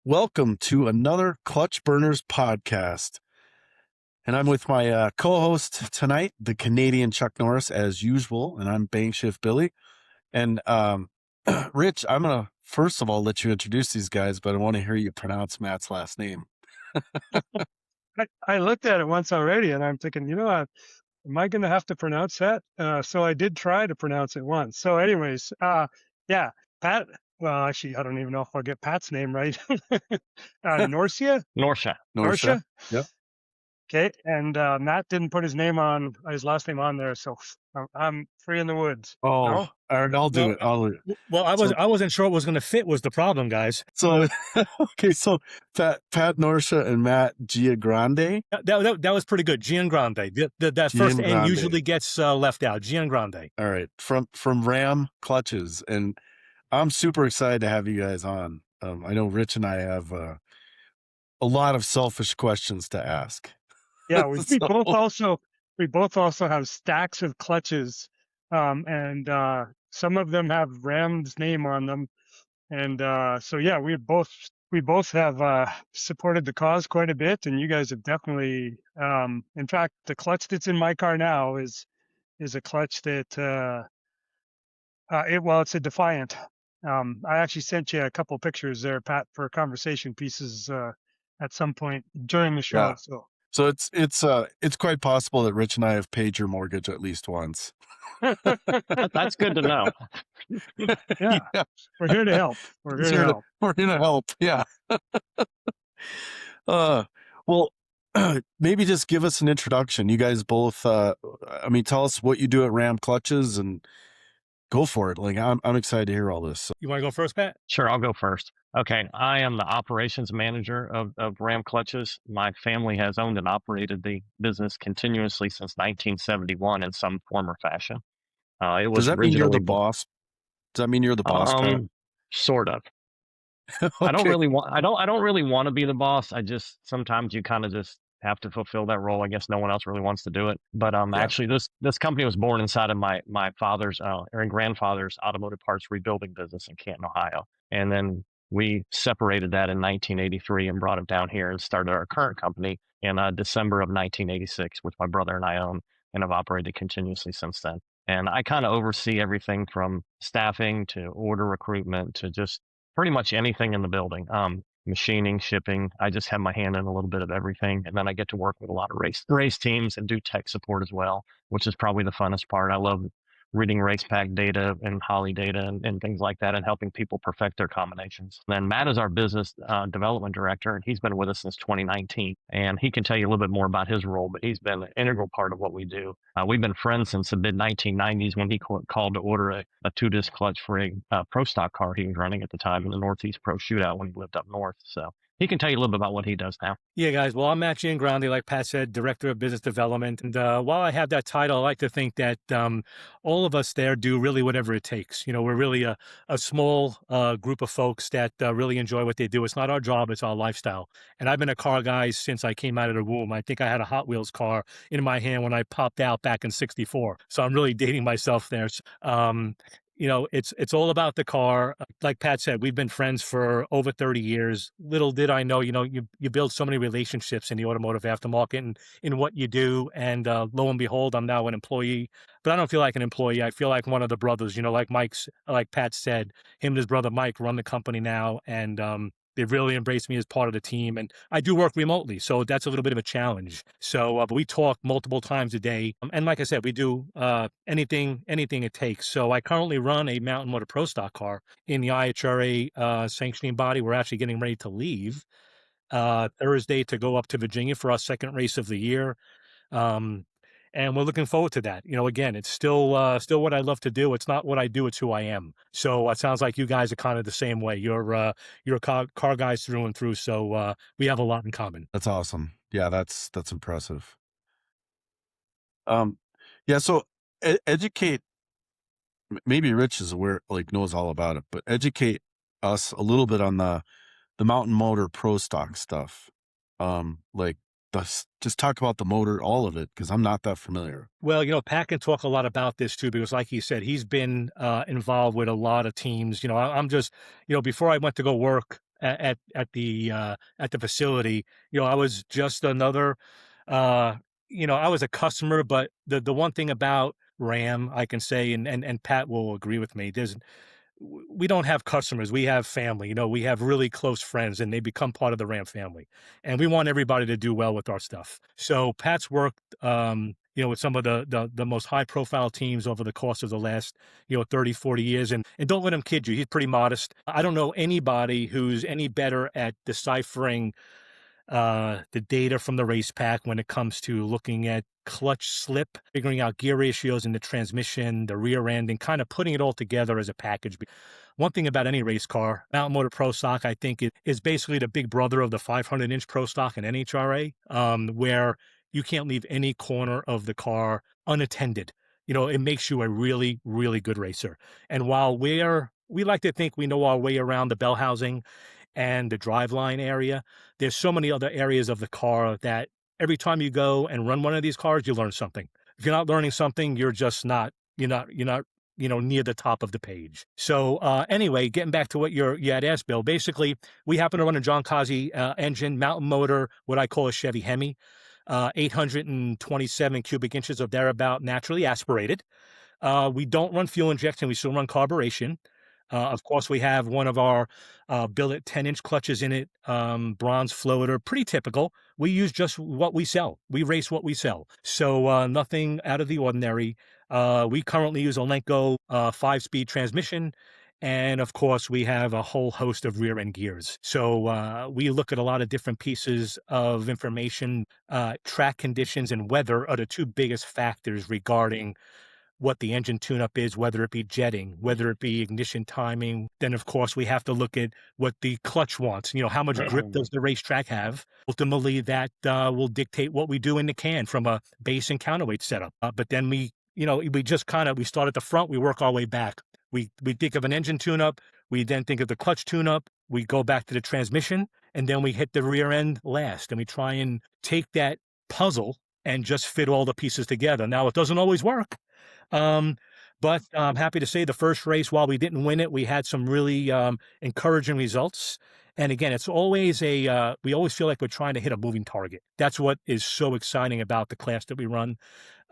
welcome to another Clutch Burners podcast. And I'm with my co-host tonight, the Canadian Chuck Norris, as usual, and I'm Bank Shift Billy. And Rich, I'm going to first of all let you introduce these guys, but I want to hear you pronounce Matt's last name. I looked at it once already, and I'm thinking, am I going to have to pronounce that? So I did try to pronounce it once. So anyways, yeah, Pat, well, actually, I don't even know if I'll get Pat's name right. Norcia? Norcia. Yep. Okay, and Matt didn't put his last name on there, so I'm free in the woods. Oh, No? all right, I'll do it. Well, I wasn't sure it was going to fit was the problem, guys. So, okay, so Pat Norcia and Matt Giagrande. That was pretty good. Giagrande. That first N usually gets left out. Giagrande. All right, from Ram Clutches, and I'm super excited to have you guys on. I know Rich and I have a lot of selfish questions to ask. Yeah, we both also have stacks of clutches, and some of them have Ram's name on them, and so yeah, we both have supported the cause quite a bit, and you guys have definitely. In fact, the clutch that's in my car now is a clutch that it's a Defiant. I actually sent you a couple pictures there, Pat, for conversation pieces at some point during the show. Yeah. So it's quite possible that Rich and I have paid your mortgage at least once. That's good to know. Yeah. We're here to help. We're here to help. Yeah. Well, maybe just give us an introduction. You guys both. Tell us what you do at Ram Clutches and go for it. Like I'm excited to hear all this. So. You want to go first, Pat? Sure, I'll go first. Okay, I am the operations manager of Ram Clutches. My family has owned and operated the business continuously since 1971 in some form or fashion. Does that mean you're the boss? Does that mean you're the boss? Sort of. Okay. I don't really want to be the boss. Sometimes you kind of just have to fulfill that role. I guess no one else really wants to do it. But actually, this company was born inside of my father's and grandfather's automotive parts rebuilding business in Canton, Ohio, and then we separated that in 1983 and brought it down here and started our current company in December of 1986, which my brother and I own and have operated continuously since then. And I kind of oversee everything from staffing to order recruitment to just pretty much anything in the building, machining, shipping. I just have my hand in a little bit of everything. And then I get to work with a lot of race teams and do tech support as well, which is probably the funnest part. I love reading race pack data and Holly data and things like that and helping people perfect their combinations. And then Matt is our business development director, and he's been with us since 2019. And he can tell you a little bit more about his role, but he's been an integral part of what we do. We've been friends since the mid-1990s when he called to order a two-disc clutch for a pro stock car he was running at the time in the Northeast Pro Shootout when he lived up north. So he can tell you a little bit about what he does now. Yeah, guys. Well, I'm Matt Giagrande, like Pat said, Director of Business Development. And while I have that title, I like to think that all of us there do really whatever it takes. We're really a small group of folks that really enjoy what they do. It's not our job, it's our lifestyle. And I've been a car guy since I came out of the womb. I think I had a Hot Wheels car in my hand when I popped out back in '64. So I'm really dating myself there. It's all about the car. Like Pat said, we've been friends for over 30 years. Little did I know, you build so many relationships in the automotive aftermarket and in what you do. And lo and behold, I'm now an employee. But I don't feel like an employee. I feel like one of the brothers, like Pat said, him and his brother Mike run the company now. And they've really embraced me as part of the team. And I do work remotely, so that's a little bit of a challenge. So but we talk multiple times a day. And like I said, we do anything it takes. So I currently run a Mountain Motor Pro Stock car in the IHRA sanctioning body. We're actually getting ready to leave Thursday to go up to Virginia for our second race of the year. And we're looking forward to that. Again, it's still what I love to do. It's not what I do, it's who I am. So it sounds like you guys are kind of the same way. You're car guys through and through. So we have a lot in common. That's awesome. Yeah, that's impressive. So educate, maybe Rich is aware, knows all about it, but educate us a little bit on the Mountain Motor Pro Stock stuff. Just talk about the motor, all of it, because I'm not that familiar. Well, Pat can talk a lot about this too, because like he said, he's been involved with a lot of teams. I'm just, before I went to go work at the facility. I was just another, I was a customer, but the one thing about Ram, I can say, and Pat will agree with me, we don't have customers. We have family. We have really close friends, and they become part of the Ram family. And we want everybody to do well with our stuff. So Pat's worked, with some of the most high profile teams over the course of the last, 30, 40 years. And don't let him kid you. He's pretty modest. I don't know anybody who's any better at deciphering the data from the race pack when it comes to looking at clutch slip, figuring out gear ratios in the transmission, the rear end, and kind of putting it all together as a package. One thing about any race car, Mountain Motor Pro Stock, I think it is basically the big brother of the 500-inch Pro Stock and NHRA, where you can't leave any corner of the car unattended. It makes you a really, really good racer. And while we like to think we know our way around the bell housing and the driveline area, there's so many other areas of the car that every time you go and run one of these cars, you learn something. If you're not learning something, you're not near the top of the page. So anyway, getting back to what you had asked, Bill, basically we happen to run a John Kazi engine, mountain motor, what I call a Chevy Hemi, 827 cubic inches of thereabout, naturally aspirated. We don't run fuel injection. We still run carburation. Of course, we have one of our billet 10-inch clutches in it, bronze floater, pretty typical. We use just what we sell. We race what we sell. So nothing out of the ordinary. We currently use a Lenco 5-speed transmission. And of course, we have a whole host of rear end gears. So we look at a lot of different pieces of information. Track conditions and weather are the two biggest factors regarding what the engine tune-up is, whether it be jetting, whether it be ignition timing. Then, of course, we have to look at what the clutch wants. How much grip does the racetrack have? Ultimately, that will dictate what we do in the can from a base and counterweight setup. But then we just we start at the front, we work our way back. We think of an engine tune-up, we then think of the clutch tune-up, we go back to the transmission, and then we hit the rear end last. And we try and take that puzzle and just fit all the pieces together. Now, it doesn't always work. But I'm happy to say the first race, while we didn't win it, we had some really encouraging results. And again, it's always we always feel like we're trying to hit a moving target. That's what is so exciting about the class that we run.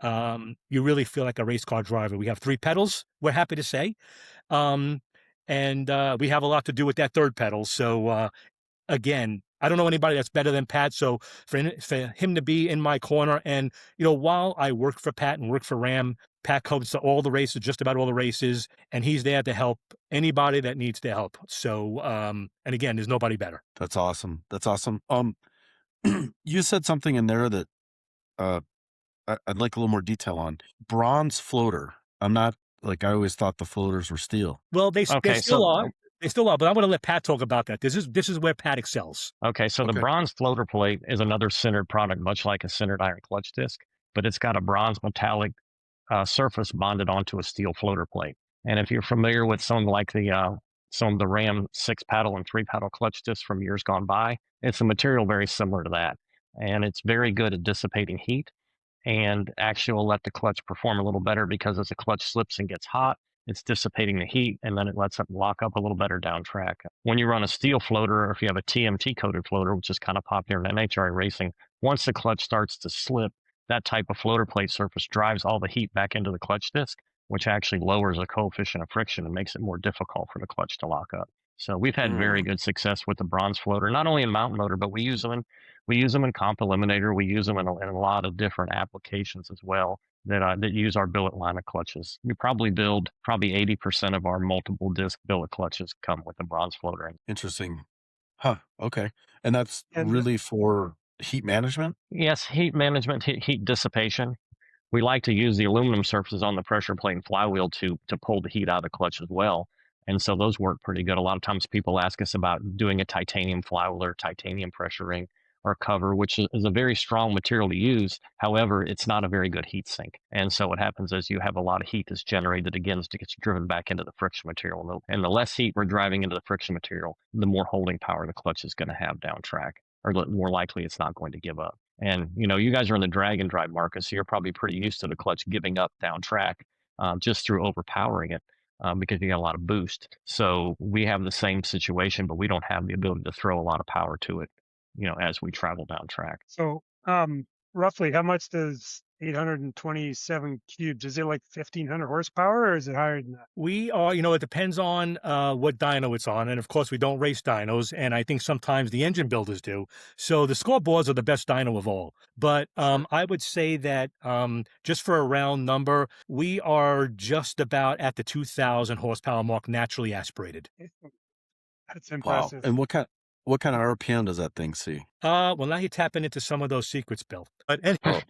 You really feel like a race car driver. We have 3 pedals, we're happy to say. And we have a lot to do with that third pedal. So again, I don't know anybody that's better than Pat. So for him to be in my corner, and while I work for Pat and work for Ram, Pat comes to all the races, just about all the races, and he's there to help anybody that needs to help. So, and again, there's nobody better. That's awesome. That's awesome. You said something in there that I'd like a little more detail on. Bronze floater. I'm not I always thought the floaters were steel. Well, they still are. They still are, but I'm going to let Pat talk about that. This is where Pat excels. Okay, so the bronze floater plate is another centered product, much like a centered iron clutch disc, but it's got a bronze metallic surface bonded onto a steel floater plate. And if you're familiar with some of the Ram 6-paddle and 3-paddle clutch discs from years gone by, it's a material very similar to that. And it's very good at dissipating heat, and actually will let the clutch perform a little better because as the clutch slips and gets hot, it's dissipating the heat, and then it lets it lock up a little better down track. When you run a steel floater, or if you have a TMT coated floater, which is kind of popular in NHRA racing, once the clutch starts to slip, that type of floater plate surface drives all the heat back into the clutch disc, which actually lowers the coefficient of friction and makes it more difficult for the clutch to lock up. So we've had very good success with the bronze floater, not only in mountain motor, but we use them in comp eliminator. We use them in a lot of different applications as well that use our billet line of clutches. We probably 80% of our multiple disc billet clutches come with the bronze floater. Interesting. Huh. Okay. And that's really for heat management? Yes, heat management, heat dissipation. We like to use the aluminum surfaces on the pressure plate and flywheel to pull the heat out of the clutch as well. And so those work pretty good. A lot of times people ask us about doing a titanium flywheel or titanium pressure ring or cover, which is a very strong material to use. However, it's not a very good heat sink. And so what happens is you have a lot of heat that's generated again that gets driven back into the friction material. And the less heat we're driving into the friction material, the more holding power the clutch is going to have down track, or the more likely it's not going to give up. And, you guys are in the drag and drive market, so you're probably pretty used to the clutch giving up down track just through overpowering it. because you got a lot of boost. So we have the same situation, but we don't have the ability to throw a lot of power to it, as we travel down track. So, roughly, how much does 827 cubes? Is it like 1,500 horsepower, or is it higher than that? We are, it depends on what dyno it's on. And of course, we don't race dynos. And I think sometimes the engine builders do. So the scoreboards are the best dyno of all. But I would say that just for a round number, we are just about at the 2,000 horsepower mark naturally aspirated. That's Wow. impressive. And what kind of RPM does that thing see? Well, now you're tapping into some of those secrets, Bill. But anyway,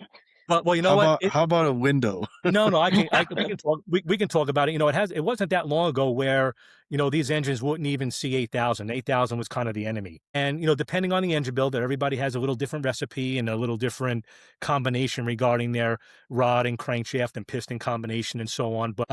Oh, well, you know what? how about a window? No, we can talk. We can talk about it. It wasn't that long ago where these engines wouldn't even see 8,000. 8,000 was kind of the enemy. And depending on the engine builder, everybody has a little different recipe and a little different combination regarding their rod and crankshaft and piston combination and so on. But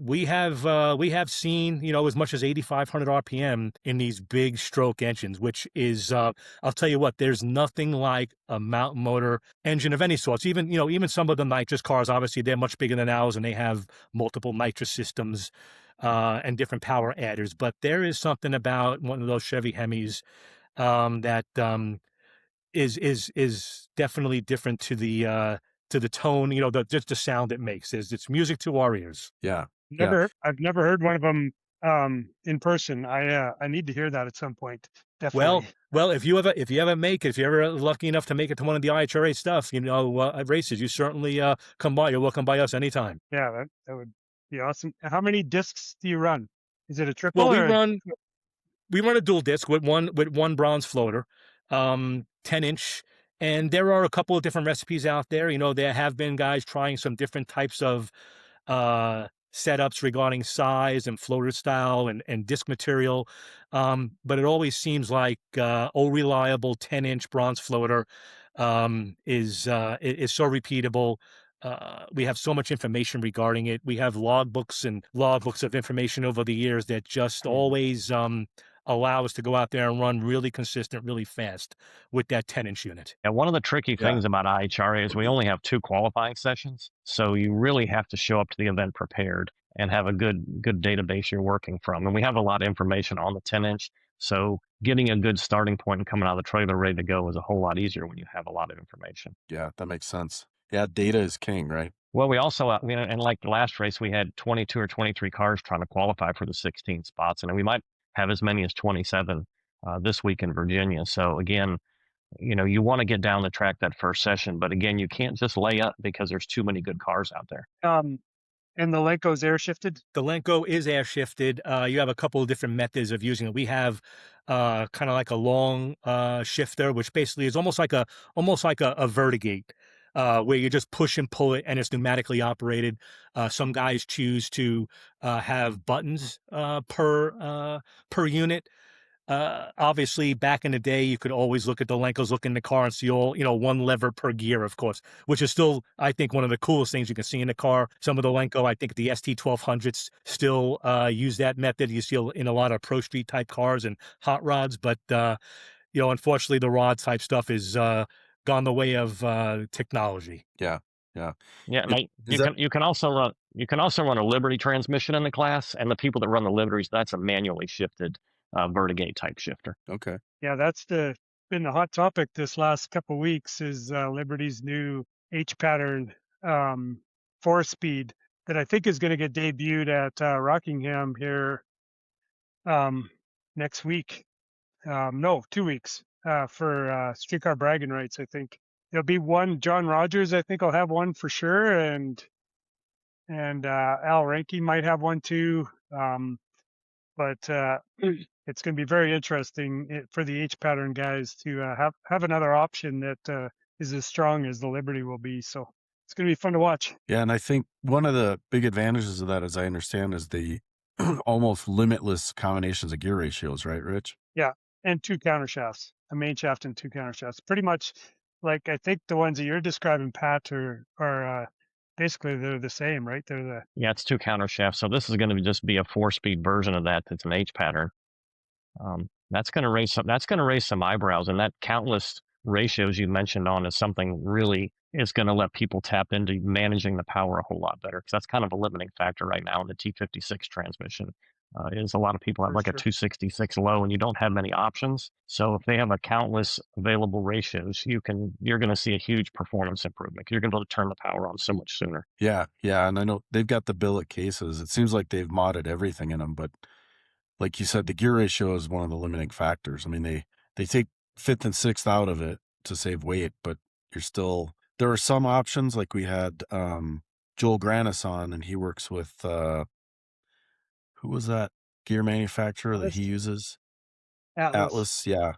we have seen as much as 8,500 RPM in these big stroke engines, which is I'll tell you what, there's nothing like a mountain motor engine of any sorts. Even some of the nitrous cars, obviously they're much bigger than ours and they have multiple nitrous systems and different power adders. But there is something about one of those Chevy Hemis that is definitely different to the tone, just the sound it makes. It's music to our ears. Yeah. I've never heard one of them in person. I need to hear that at some point. Definitely. Well, if you ever lucky enough to make it to one of the IHRA stuff, races, you certainly come by. You're welcome by us anytime. Yeah, that would be awesome. How many discs do you run? Is it a triple? Well, we run a dual disc with one bronze floater, 10-inch. And there are a couple of different recipes out there. There have been guys trying some different types of setups regarding size and floater style and disc material. But it always seems like old reliable 10-inch bronze floater is so repeatable. We have so much information regarding it. We have logbooks of information over the years that just always allow us to go out there and run really consistent, really fast with that 10-inch unit. And one of the tricky things about IHRA is we only have 2 qualifying sessions. So you really have to show up to the event prepared and have a good database you're working from. And we have a lot of information on the 10-inch. So getting a good starting point and coming out of the trailer ready to go is a whole lot easier when you have a lot of information. Yeah, that makes sense. Yeah, data is king, right? Well, we also, and like the last race, we had 22 or 23 cars trying to qualify for the 16 spots. And we might have as many as 27 this week in Virginia. So again, you want to get down the track that first session, but again, you can't just lay up because there's too many good cars out there. And the Lenco's air shifted? The Lenco is air shifted. You have a couple of different methods of using it. We have kind of like a long shifter, which basically is almost like a vertigate. Where you just push and pull it and it's pneumatically operated. Some guys choose to have buttons per unit. Obviously, back in the day, you could always look at the Lenkos, look in the car and see all, one lever per gear, of course, which is still, I think, one of the coolest things you can see in the car. Some of the Lenco, I think the ST1200s still use that method. You see in a lot of Pro Street type cars and hot rods, but, unfortunately, the rod type stuff is gone the way of technology. Yeah. You can also run a Liberty transmission in the class, and the people that run the Liberties, that's a manually shifted vertigate type shifter. Okay. Yeah, that's been the hot topic this last couple of weeks is Liberty's new H pattern 4-speed that I think is going to get debuted at Rockingham here next week. No, 2 weeks. For streetcar bragging rights, I think there'll be one. John Rogers, I think, will have one for sure, and Al Ranky might have one too. But it's going to be very interesting for the H pattern guys to have another option that is as strong as the Liberty will be. So it's going to be fun to watch. Yeah, and I think one of the big advantages of that, as I understand, is the almost limitless combinations of gear ratios, right, Rich? Yeah, and 2 countershafts, a main shaft and 2 countershafts. Pretty much, like I think the ones that you're describing, Pat, are basically they're the same, right? It's 2 countershafts. So this is going to just be a 4-speed version of that. That's an H pattern. That's going to raise some eyebrows, and that countless ratios you mentioned on is something really is going to let people tap into managing the power a whole lot better, because that's kind of a limiting factor right now in the T56 transmission. Is a lot of people have like a 266 low and you don't have many options. So if they have a countless available ratios, you're going to see a huge performance improvement. You're going to be able to turn the power on so much sooner. Yeah. And I know they've got the billet cases. It seems like they've modded everything in them, but like you said, the gear ratio is one of the limiting factors. I mean, they take fifth and sixth out of it to save weight, but there are some options. Like we had Joel Granis on, and he works with who was that gear manufacturer that he uses? Atlas, yeah.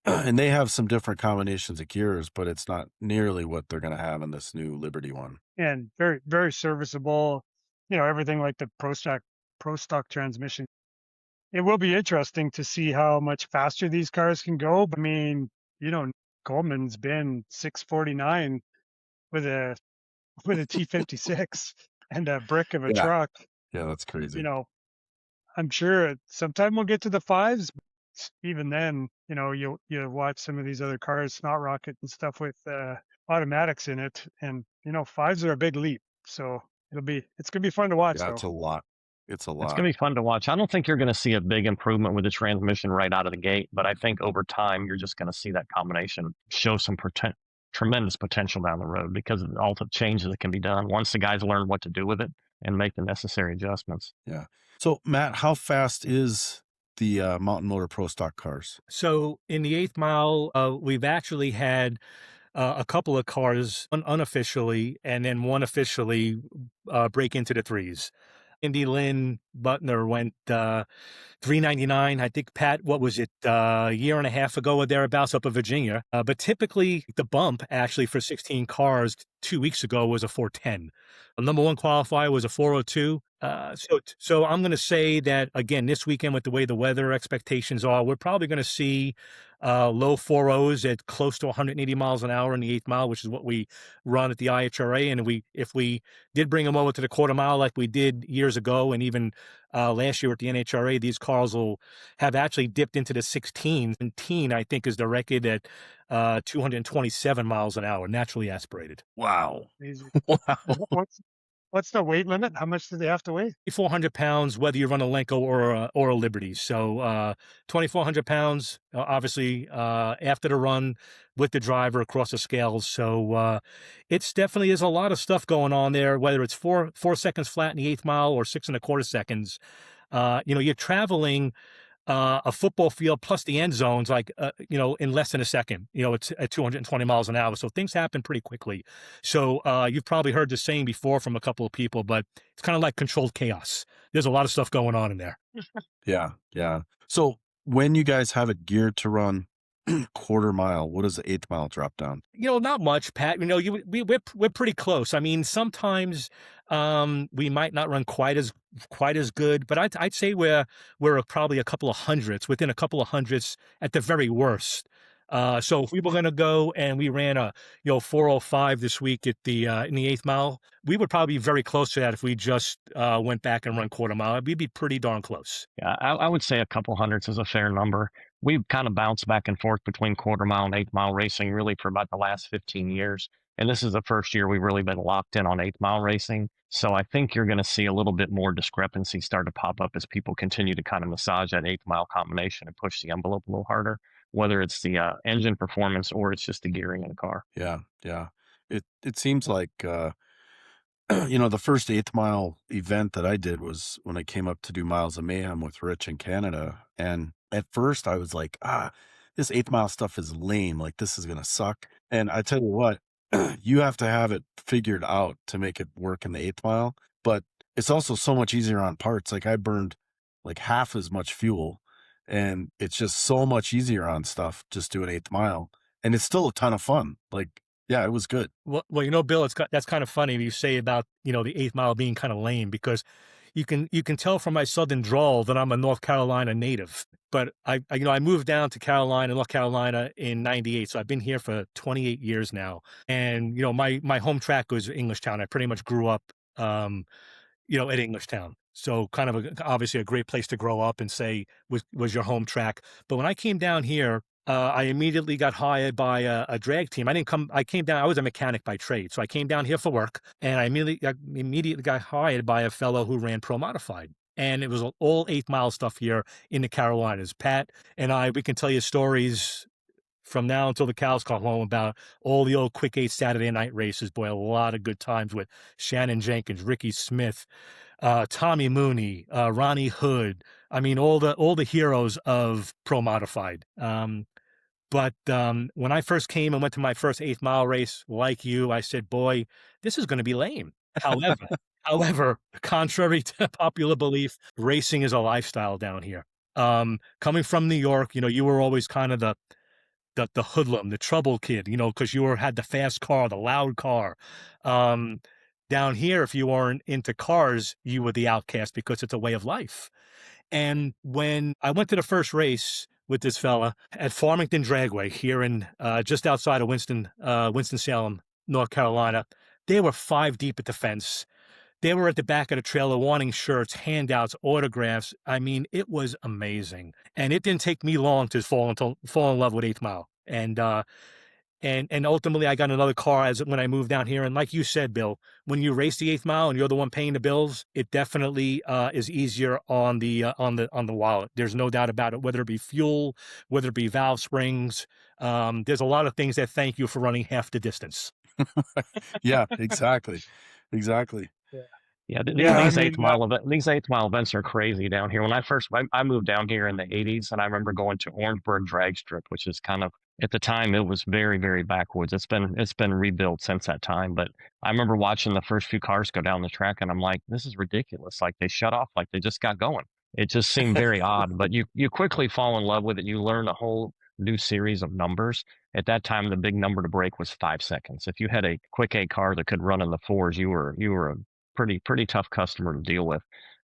And they have some different combinations of gears, but it's not nearly what they're going to have in this new Liberty one. And very, very serviceable. Everything like the Pro Stock transmission. It will be interesting to see how much faster these cars can go. I mean, Coleman's been 649 with a T56 and a brick of a truck. Yeah, that's crazy. I'm sure sometime we'll get to the fives. Even then, you watch some of these other cars, Snot Rocket and stuff with automatics in it, and fives are a big leap. So it's gonna be fun to watch. Yeah, it's a lot. It's going to be fun to watch. I don't think you're going to see a big improvement with the transmission right out of the gate, but I think over time you're just going to see that combination show some tremendous potential down the road, because of all the changes that can be done once the guys learn what to do with it and make the necessary adjustments. Yeah. So Matt, how fast is the Mountain Motor Pro Stock cars? So in the 8th mile, we've actually had a couple of cars unofficially, and then one officially break into the threes. Indy Lynn Butner went 399. I think, Pat, what was it, a year and a half ago or thereabouts up in Virginia. But typically the bump actually for 16 cars 2 weeks ago was a 410. The number one qualifier was a 402. So I'm going to say that, again, this weekend with the way the weather expectations are, we're probably going to see low 4.0s at close to 180 miles an hour in the 8th mile, which is what we run at the IHRA. And if we did bring them over to the quarter mile like we did years ago, and even last year at the NHRA, these cars will have actually dipped into the 16s. 17, I think, is the record at 227 miles an hour, naturally aspirated. Wow. Wow. What's the weight limit? How much do they have to weigh? 2,400 pounds, whether you run a Lenko or a Liberty. So 2,400 pounds, obviously, after the run with the driver across the scales. So it's definitely is a lot of stuff going on there, whether it's 4 seconds flat in the 8th mile or 6.25 seconds. You're traveling a football field plus the end zones, like, in less than a second. It's at 220 miles an hour. So things happen pretty quickly. So you've probably heard the saying before from a couple of people, but it's kind of like controlled chaos. There's a lot of stuff going on in there. Yeah. So when you guys have it geared to run quarter mile, what does the 8th mile drop down? Not much, Pat. We're pretty close. I mean, sometimes we might not run quite as good, but I'd say we're probably a couple of hundredths, within a couple of hundredths at the very worst. So if we were going to go and we ran a 4:05 this week at the in the 8th mile, we would probably be very close to that if we just went back and run quarter mile. We'd be pretty darn close. Yeah, I would say a couple hundredths is a fair number. We've kind of bounced back and forth between quarter mile and 8th mile racing really for about the last 15 years. And this is the first year we've really been locked in on 8th mile racing. So I think you're going to see a little bit more discrepancy start to pop up as people continue to kind of massage that 8th mile combination and push the envelope a little harder, whether it's the engine performance or it's just the gearing in the car. Yeah. It seems like, the first 8th mile event that I did was when I came up to do Miles of Mayhem with Rich in Canada. And at first I was like, this 8th mile stuff is lame. Like, this is going to suck. And I tell you what, you have to have it figured out to make it work in the 8th mile, but it's also so much easier on parts. Like, I burned like half as much fuel, and it's just so much easier on stuff just doing 8th mile, and it's still a ton of fun. Like, yeah, it was good. Well, Bill, that's kind of funny you say about the 8th mile being kind of lame, because you can tell from my southern drawl that I'm a North Carolina native. But I moved down to North Carolina in '98, so I've been here for 28 years now. And my home track was Englishtown. I pretty much grew up, at Englishtown. So kind of obviously a great place to grow up and say was your home track. But when I came down here, I immediately got hired by a drag team. I came down, I was a mechanic by trade. So I came down here for work, and I immediately got hired by a fellow who ran Pro Modified. And it was all 8 Mile stuff here in the Carolinas. Pat and we can tell you stories from now until the cows come home about all the old Quick 8 Saturday night races. Boy, a lot of good times with Shannon Jenkins, Ricky Smith, Tommy Mooney, Ronnie Hood. I mean, all the heroes of Pro Modified. But when I first came and went to my first 8 Mile race, like you, I said, boy, this is going to be lame. However, contrary to popular belief, racing is a lifestyle down here. Coming from New York, you were always kind of the hoodlum, the trouble kid, because you had the fast car, the loud car. Down here, if you weren't into cars, you were the outcast because it's a way of life. And when I went to the first race with this fella at Farmington Dragway here in just outside of Winston-Salem, North Carolina, they were 5 deep at the fence. They were at the back of the trailer wanting shirts, handouts, autographs. I mean, it was amazing. And it didn't take me long to fall in love with 8 Mile. And ultimately, I got another car when I moved down here. And like you said, Bill, when you race the 8 Mile and you're the one paying the bills, it definitely is easier on the wallet. There's no doubt about it. Whether it be fuel, whether it be valve springs, there's a lot of things that thank you for running half the distance. Yeah, exactly. Yeah, these 8 Mile events are crazy down here. When I moved down here in the 80s, and I remember going to Orangeburg Drag Strip, which is kind of, at the time, it was very, very backwoods. It's been rebuilt since that time, but I remember watching the first few cars go down the track, and I'm like, this is ridiculous. Like, they shut off, like they just got going. It just seemed very odd, but you quickly fall in love with it. You learn a whole new series of numbers. At that time, the big number to break was 5 seconds. If you had a Quick 8 car that could run in the 4s, you were a pretty tough customer to deal with.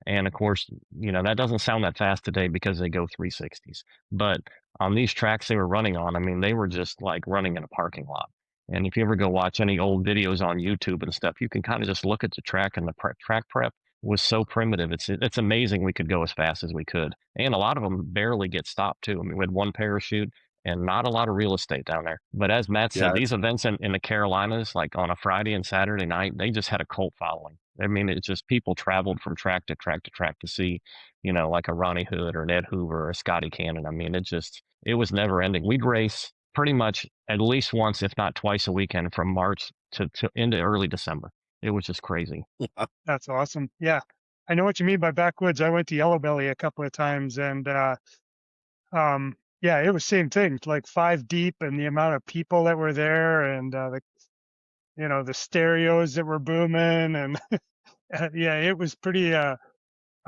And of course, that doesn't sound that fast today because they go 360s. But on these tracks they were running on, I mean, they were just like running in a parking lot. And if you ever go watch any old videos on YouTube and stuff, you can kind of just look at the track, and the track prep was so primitive. It's amazing we could go as fast as we could. And a lot of them barely get stopped too. I mean, we had one parachute and not a lot of real estate down there. But as Matt said, these events in the Carolinas, like on a Friday and Saturday night, they just had a cult following. I mean, it's just people traveled from track to track to track to see, like a Ronnie Hood or an Ed Hoover or a Scotty Cannon. I mean, it was never ending. We'd race pretty much at least once, if not twice a weekend, from March to into early December. It was just crazy. That's awesome. Yeah. I know what you mean by backwoods. I went to Yellow Belly a couple of times, and yeah, it was same thing, like 5 deep, and the amount of people that were there, and the stereos that were booming, and yeah, it was pretty. I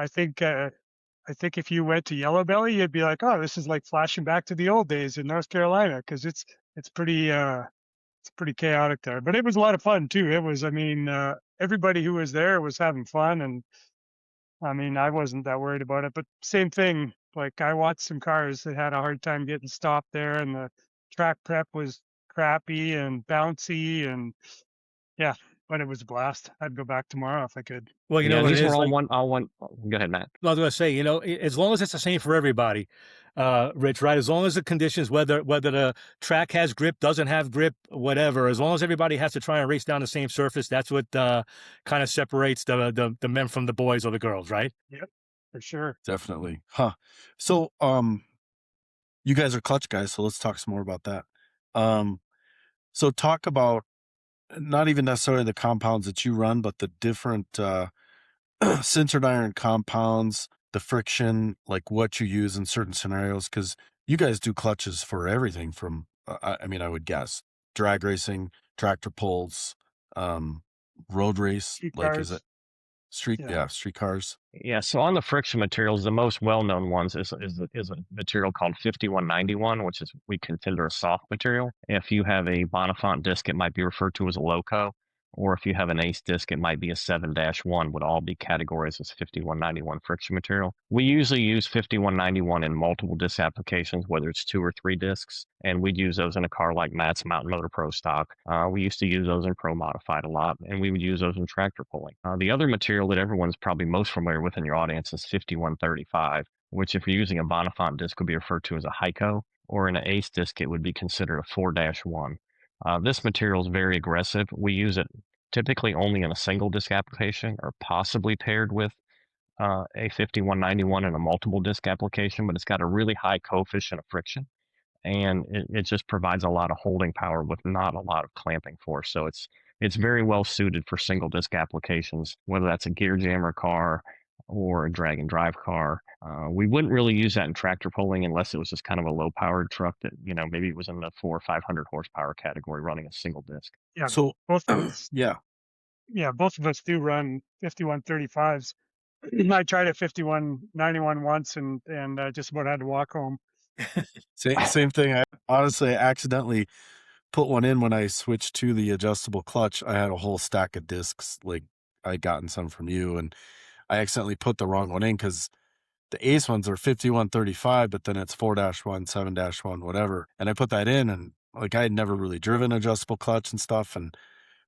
think if you went to Yellow Belly, you'd be like, oh, this is like flashing back to the old days in North Carolina, because it's pretty chaotic there. But it was a lot of fun too. It was, I mean, everybody who was there was having fun, and I mean, I wasn't that worried about it. But same thing. Like, I watched some cars that had a hard time getting stopped there, and the track prep was crappy and bouncy, and yeah, but it was a blast. I'd go back tomorrow if I could. Well, these were all one. Go ahead, Matt. I was going to say, as long as it's the same for everybody, Rich, right? As long as the conditions, whether the track has grip, doesn't have grip, whatever, as long as everybody has to try and race down the same surface, that's what kind of separates the men from the boys or the girls, right? Yep, for sure. Definitely. Huh. So, you guys are clutch guys, so let's talk some more about that. So talk about not even necessarily the compounds that you run, but the different sintered iron compounds, the friction, like what you use in certain scenarios, because you guys do clutches for everything from, I mean, I would guess, drag racing, tractor pulls, road race, Street like cars. is it street? Yeah, street cars. Yeah, so on the friction materials, the most well-known ones is a material called 5191, which is we consider a soft material. If you have a Bonifant disc, it might be referred to as a loco, or if you have an Ace disc, it might be a 7-1, would all be categorized as 5191 friction material. We usually use 5191 in multiple disc applications, whether it's 2 or 3 discs, and we'd use those in a car like Matt's Mountain Motor Pro Stock. We used to use those in Pro Modified a lot, and we would use those in tractor pulling. The other material that everyone's probably most familiar with in your audience is 5135, which if you're using a Bonifant disc would be referred to as a Hyco, or in an ace disc, it would be considered a 4-1. This material is very aggressive. We use it typically only in a single disc application or possibly paired with a 5191 in a multiple disc application, but it's got a really high coefficient of friction, and it just provides a lot of holding power with not a lot of clamping force. So it's very well suited for single disc applications, whether that's a gear jammer car or a drag and drive car. We wouldn't really use that in tractor pulling unless it was just kind of a low powered truck that, maybe it was in the 400 or 500 horsepower category running a single disc. Yeah. So both of us, yeah. both of us do run 5135s. I tried a 5191 once and just about had to walk home. Same thing. I honestly accidentally put one in when I switched to the adjustable clutch. I had a whole stack of discs, like I'd gotten some from you, and I accidentally put the wrong one in because the ace ones are 5135, but then it's 4-1, 7-1, whatever. And I put that in, and like I had never really driven adjustable clutch and stuff, and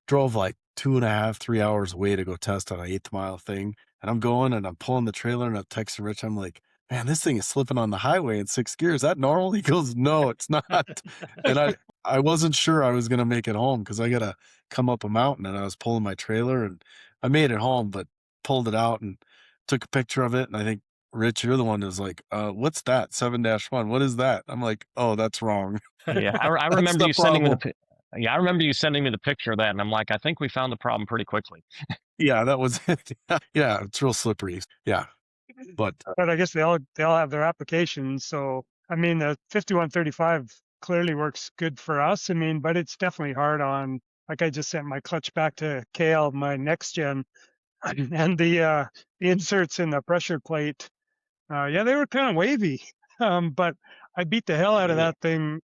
drove like 2.5, 3 hours away to go test on an 8th mile thing. And I'm going and I'm pulling the trailer and I'm texting Rich. I'm like, man, this thing is slipping on the highway in 6 gears. Is that normal? He goes, no, it's not. And I wasn't sure I was going to make it home because I got to come up a mountain, and I was pulling my trailer, and I made it home, but pulled it out and took a picture of it. And I think, Rich, you're the one that was like, what's that? 7-1. What is that? I'm like, oh, that's wrong. Yeah. I remember you sending me I remember you sending me the picture of that, and I'm like, I think we found the problem pretty quickly. Yeah, that was it. Yeah, it's real slippery. Yeah. But I guess they all have their applications. So I mean, the 5135 clearly works good for us. I mean, but it's definitely hard on. Like I just sent my clutch back to KL, my next gen, and the inserts in the pressure plate. They were kind of wavy, but I beat the hell out of that thing.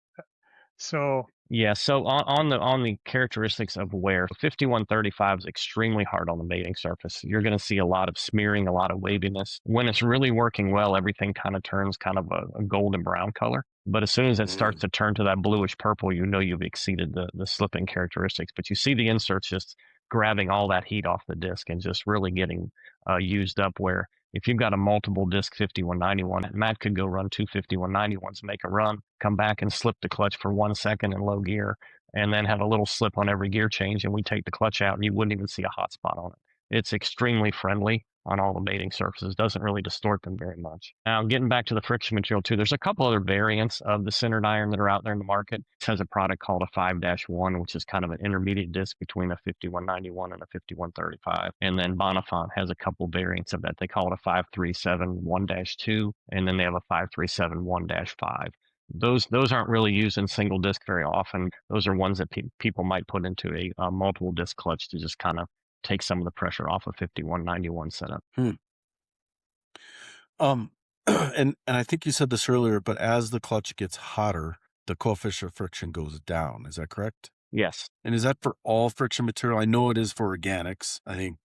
So yeah, so on the characteristics of wear, 5135 is extremely hard on the mating surface. You're going to see a lot of smearing, a lot of waviness. When it's really working well, everything kind of turns kind of a golden brown color. But as soon as it starts to turn to that bluish purple, you've exceeded the slipping characteristics. But you see the inserts just grabbing all that heat off the disc and just really getting used up, where if you've got a multiple disc 5191, Matt could go run two 5191s, make a run, come back and slip the clutch for 1 second in low gear, and then have a little slip on every gear change, and we take the clutch out and you wouldn't even see a hot spot on it. It's extremely friendly on all the mating surfaces, doesn't really distort them very much. Now, getting back to the friction material too, there's a couple other variants of the centered iron that are out there in the market. It has a product called a 5-1, which is kind of an intermediate disc between a 5191 and a 5135. And then Bonifant has a couple variants of that. They call it a 537 1-2, and then they have a 537 1-5. Those aren't really used in single disc very often. Those are ones that people might put into a multiple disc clutch to just kind of take some of the pressure off of 5191 setup. And I think you said this earlier, but as the clutch gets hotter, the coefficient of friction goes down. Is that correct? Yes. And is that for all friction material? I know it is for organics. I think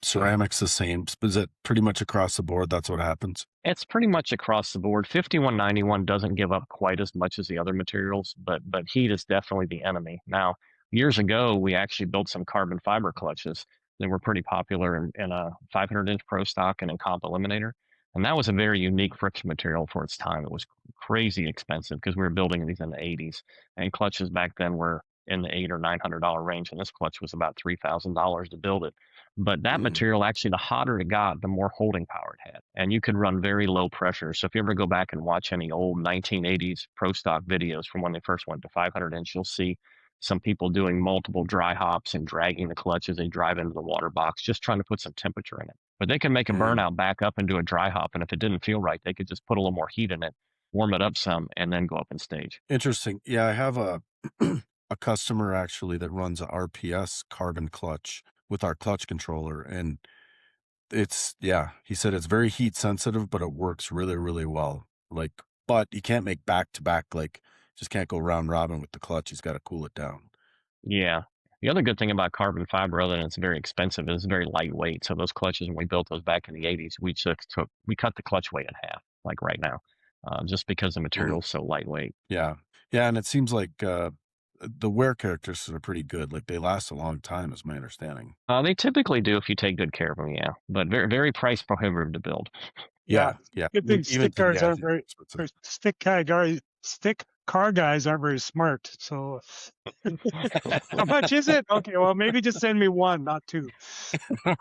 ceramics the same. Is it pretty much across the board? That's what happens. It's pretty much across the board. 5191 doesn't give up quite as much as the other materials, but heat is definitely the enemy. Now, years ago, we actually built some carbon fiber clutches that were pretty popular in a 500-inch Pro Stock and in Comp Eliminator. And that was a very unique friction material for its time. It was crazy expensive because we were building these in the 80s. And clutches back then were in the $800 or $900 range. And this clutch was about $3,000 to build it. But that material, actually, the hotter it got, the more holding power it had. And you could run very low pressure. So if you ever go back and watch any old 1980s Pro Stock videos from when they first went to 500-inch, you'll see some people doing multiple dry hops and dragging the clutch as they drive into the water box, just trying to put some temperature in it. But they can make a burnout back up and do a dry hop. And if it didn't feel right, they could just put a little more heat in it, warm it up some, and then go up in stage. Interesting. Yeah, I have a customer actually that runs a RPS carbon clutch with our clutch controller, and he said it's very heat sensitive, but it works really, really well. But you can't make back to back, just can't go round robin with the clutch. He's got to cool it down. Yeah. The other good thing about carbon fiber, other than it's very expensive, is it's very lightweight. So those clutches, when we built those back in the 80s, we cut the clutch weight in half, like right now, just because the material is so lightweight. Yeah. Yeah. And it seems like the wear characteristics are pretty good. Like they last a long time, is my understanding. They typically do if you take good care of them, yeah. But very, very price prohibitive to build. Yeah. Good thing stick guards aren't stick guards stick car guys aren't very smart. So how much is it? Okay, well, maybe just send me one, not two.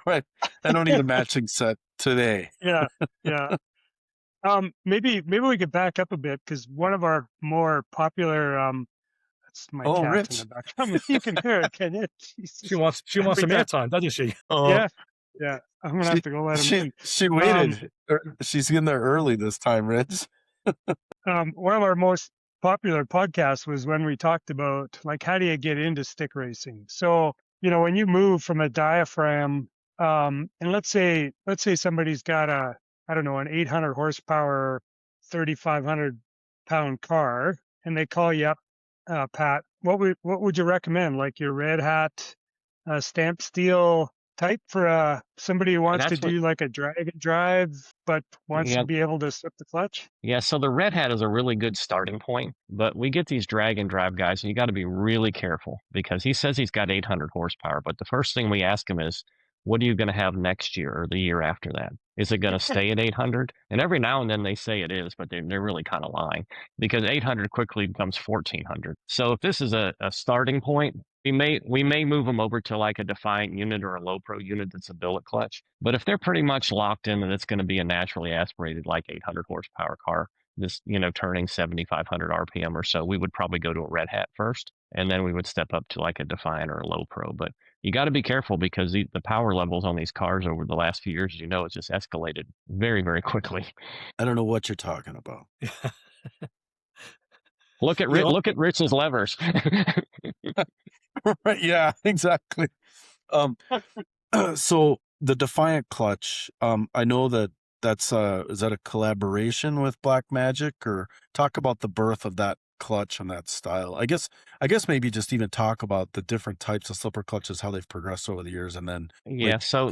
Right. I don't need a matching set today. Yeah, yeah. Maybe we could back up a bit, because one of our more popular that's my Oh, cat in the Rich. background. You can hear it, can you? Jesus. She wants some Every time. airtime, doesn't she? Oh, Yeah, yeah. I'm gonna have to go let him in. she waited. She's in there early this time, Rich. One of our most popular podcasts was when we talked about, like, how do you get into stick racing? So, when you move from a diaphragm, and let's say somebody's got an 800 horsepower, 3,500 pound car, and they call you up, Pat, what would you recommend? Like your red hat, stamped steel type for somebody who wants to do like a drag and drive, but wants to be able to slip the clutch? Yeah, so the Red Hat is a really good starting point, but we get these drag and drive guys, and you got to be really careful, because he says he's got 800 horsepower, but the first thing we ask him is, what are you going to have next year or the year after that? Is it going to stay at 800? And every now and then they say it is, but they're really kind of lying, because 800 quickly becomes 1400. So if this is a starting point, we may move them over to like a Defiant unit or a low pro unit that's a billet clutch. But if they're pretty much locked in that it's going to be a naturally aspirated like 800 horsepower car, this turning 7,500 RPM or so, we would probably go to a Red Hat first, and then we would step up to like a Defiant or a low pro. But you got to be careful, because the power levels on these cars over the last few years, it's just escalated very, very quickly. I don't know what you're talking about. Look at Rich's levers. Right, yeah, exactly. So the Defiant clutch, I know that's is that a collaboration with Black Magic, or talk about the birth of that clutch and that style? I guess maybe just even talk about the different types of slipper clutches, how they've progressed over the years, and then yeah. So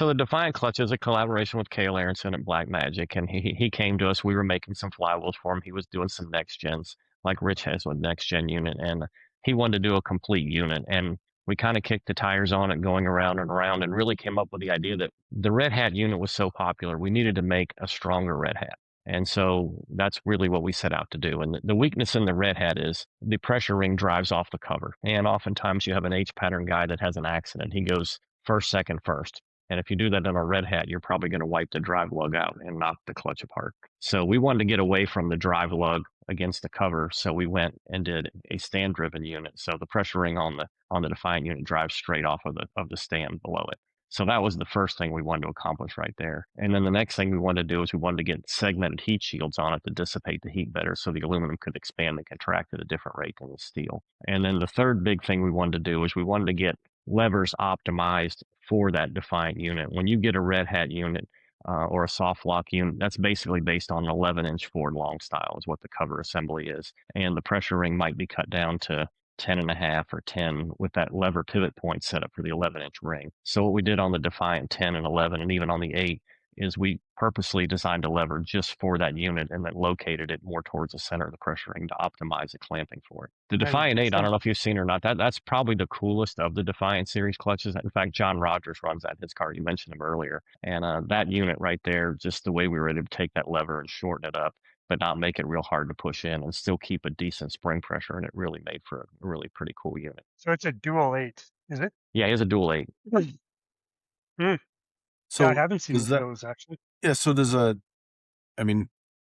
the Defiant clutch is a collaboration with Cale Aronson at Black Magic, and he came to us. We were making some flywheels for him. He was doing some next gens, like Rich has with next gen unit, and he wanted to do a complete unit. And we kind of kicked the tires on it, going around and around, and really came up with the idea that the Red Hat unit was so popular, we needed to make a stronger Red Hat. And so that's really what we set out to do. And the weakness in the Red Hat is the pressure ring drives off the cover. And oftentimes you have an H pattern guy that has an accident. He goes first, second, first. And if you do that in a Red Hat, you're probably going to wipe the drive lug out and knock the clutch apart. So we wanted to get away from the drive lug against the cover. So we went and did a stand driven unit. So the pressure ring on the Defiant unit drives straight off of the stand below it. So that was the first thing we wanted to accomplish right there. And then the next thing we wanted to do is we wanted to get segmented heat shields on it to dissipate the heat better, so the aluminum could expand and contract at a different rate than the steel. And then the third big thing we wanted to do is we wanted to get levers optimized for that Defiant unit. When you get a Red Hat unit or a soft lock unit, that's basically based on an 11-inch Ford long style is what the cover assembly is. And the pressure ring might be cut down to 10.5 or 10 with that lever pivot point set up for the 11-inch ring. So what we did on the Defiant 10 and 11 and even on the 8 is we purposely designed a lever just for that unit and then located it more towards the center of the pressure ring to optimize the clamping for it. The Defiant 8, I don't know if you've seen it or not, that's probably the coolest of the Defiant series clutches. In fact, John Rogers runs that in his car. You mentioned him earlier. And that unit right there, just the way we were able to take that lever and shorten it up, but not make it real hard to push in and still keep a decent spring pressure. And it really made for a really pretty cool unit. So it's a dual 8, is it? Yeah, he has a dual 8. So yeah, I haven't seen those actually. Yeah, so there's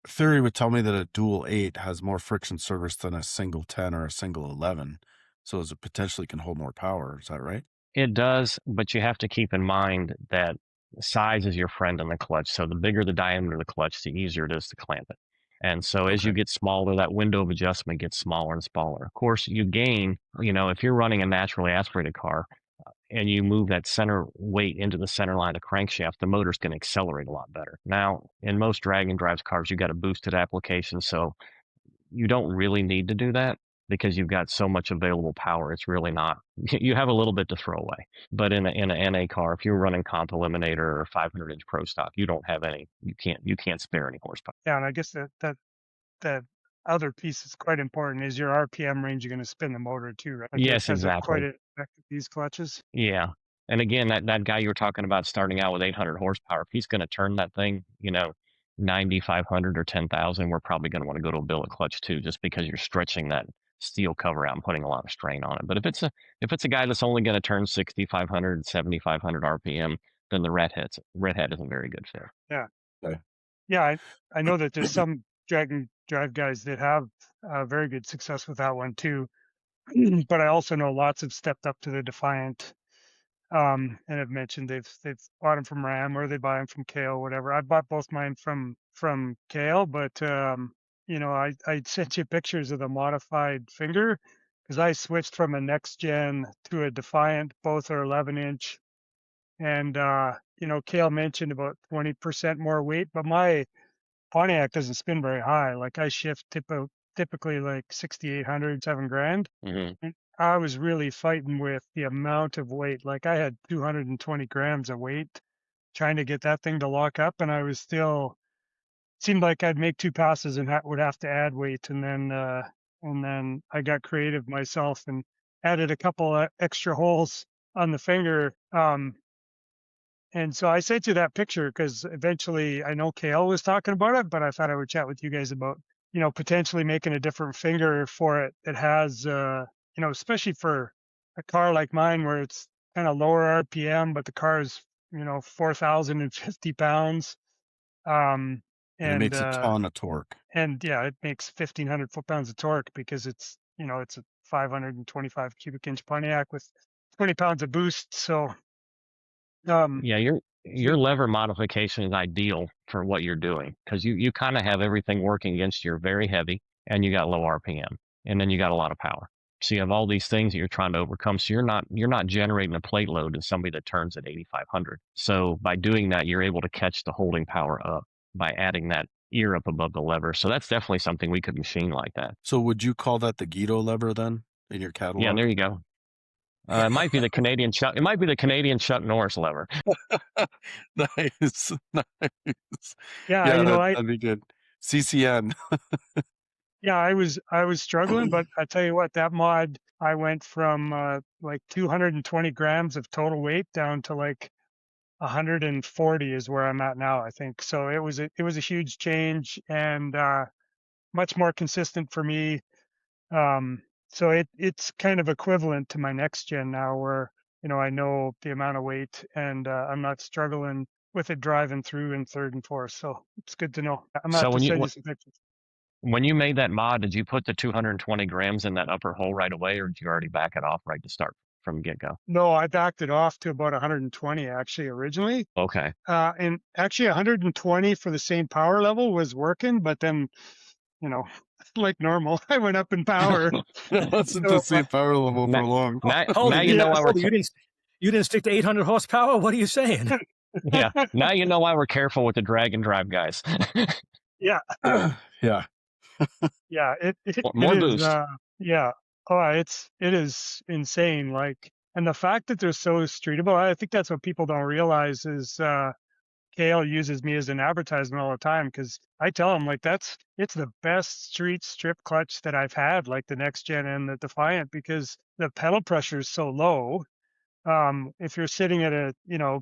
theory would tell me that a dual 8 has more friction service than a single 10 or a single 11. So it potentially can hold more power. Is that right? It does, but you have to keep in mind that size is your friend in the clutch. So the bigger the diameter of the clutch, the easier it is to clamp it. And so as you get smaller, that window of adjustment gets smaller and smaller. Of course, you gain, if you're running a naturally aspirated car and you move that center weight into the center line of crankshaft, the motor's going to accelerate a lot better. Now, in most drag and drive cars, you've got a boosted application, so you don't really need to do that because you've got so much available power. It's really not, you have a little bit to throw away. But in an NA car, if you're running comp eliminator or 500-inch pro stock, you don't have any, you can't spare any horsepower. Yeah, and I guess that other piece is quite important is your RPM range you're going to spin the motor too, right? Yes, exactly. Quite affected these clutches. Yeah. And again, that guy you were talking about starting out with 800 horsepower, if he's going to turn that thing, 9,500 or 10,000, we're probably going to want to go to a billet clutch too, just because you're stretching that steel cover out and putting a lot of strain on it. But if it's a guy that's only going to turn 6,500, 7,500 RPM, then the redhead is a very good fit. Yeah. Okay. Yeah, I know that there's some drag and drive guys that have very good success with that one too. But I also know lots have stepped up to the Defiant, and have mentioned they've bought them from Ram or they buy them from Kale, whatever. I bought both mine from Kale, but I sent you pictures of the modified finger because I switched from a next gen to a Defiant. Both are 11-inch, and Kale mentioned about 20% more weight, but my Pontiac doesn't spin very high. Like I shift typically like 6,800, $7,000. Mm-hmm. And I was really fighting with the amount of weight. Like I had 220 grams of weight trying to get that thing to lock up, and I was still seemed like I'd make 2 passes and would have to add weight, and then I got creative myself and added a couple extra holes on the finger. And so I sent you that picture because eventually I know Kale was talking about it, but I thought I would chat with you guys about, potentially making a different finger for it that has, especially for a car like mine where it's kind of lower RPM, but the car is, 4,050 pounds. And it makes a ton of torque. And yeah, it makes 1,500 foot-pounds of torque because it's a 525 cubic inch Pontiac with 20 pounds of boost. So, yeah, your lever modification is ideal for what you're doing because you kind of have everything working against you. You're very heavy and you got low RPM, and then you got a lot of power. So you have all these things that you're trying to overcome. So you're not generating a plate load as somebody that turns at 8,500. So by doing that, you're able to catch the holding power up by adding that ear up above the lever. So that's definitely something we could machine like that. So would you call that the Guido lever then in your catalog? Yeah, there you go. It might be the Canadian Chuck. It might be the Canadian Chuck Norris lever. Nice. Yeah, that'd be good. CCN. Yeah, I was struggling, but I tell you what, that mod, I went from like 220 grams of total weight down to like 140 is where I'm at now, I think. So it was a huge change and much more consistent for me. So it's kind of equivalent to my next gen now, where I know the amount of weight and I'm not struggling with it driving through in third and fourth. So it's good to know. I'm So going to send you some pictures. When you made that mod, did you put the 220 grams in that upper hole right away, or did you already back it off right to start from get-go? No, I backed it off to about 120 actually originally. Okay. And actually 120 for the same power level was working, but then, like normal, I went up in power. That's the same power level for long. Now you know why you didn't stick to 800 horsepower. What are you saying? Yeah. Now you know why we're careful with the drag and drive guys. Yeah. Yeah. Yeah. More it boost. Is, yeah. Oh, it is insane. Like, and the fact that they're so streetable, I think that's what people don't realize is, Kale uses me as an advertisement all the time because I tell him like it's the best street strip clutch that I've had, like the next gen and the Defiant, because the pedal pressure is so low. If you're sitting at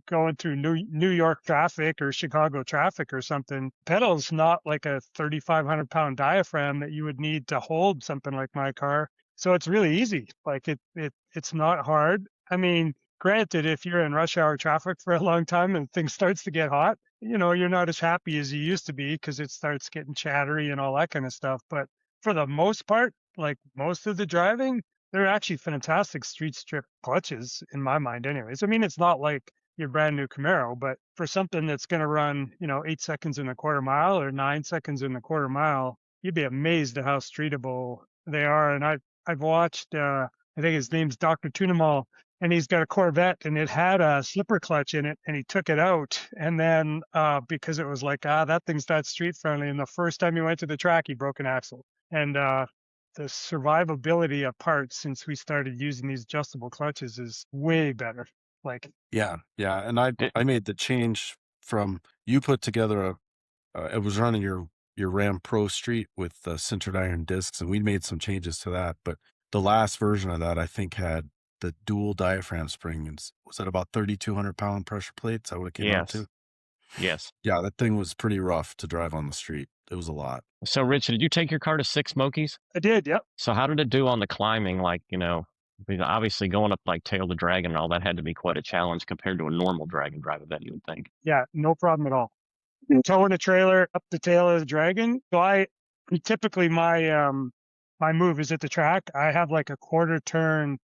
going through New York traffic or Chicago traffic or something, pedal's not like a 3,500 pound diaphragm that you would need to hold something like my car. So it's really easy. Like it's not hard. I mean, granted, if you're in rush hour traffic for a long time and things starts to get hot, you're not as happy as you used to be because it starts getting chattery and all that kind of stuff. But for the most part, like most of the driving, they're actually fantastic street strip clutches in my mind anyways. I mean, it's not like your brand new Camaro, but for something that's going to run, 8 seconds in a quarter mile or 9 seconds in a quarter mile, you'd be amazed at how streetable they are. And I've watched, I think his name's Dr. Tunamal, and he's got a Corvette and it had a slipper clutch in it and he took it out. And then because it was like, that thing's not street friendly. And the first time he went to the track, he broke an axle. And the survivability of parts since we started using these adjustable clutches is way better. Like, yeah. And I made the change from you put together it was running your Ram Pro Street with sintered iron discs, and we made some changes to that. But the last version of that, I think, had the dual diaphragm spring. Was that about 3,200 pound pressure plates? That would have came out too. Yes. Yeah, that thing was pretty rough to drive on the street. It was a lot. So, Rich, did you take your car to Six Smokies? I did. Yep. So how did it do on the climbing? Like, because obviously going up like Tail to Dragon and all that had to be quite a challenge compared to a normal Dragon drive event, you would think. Yeah, no problem at all. Towing a trailer up the tail of the Dragon. So typically my my move is at the track. I have like a quarter turn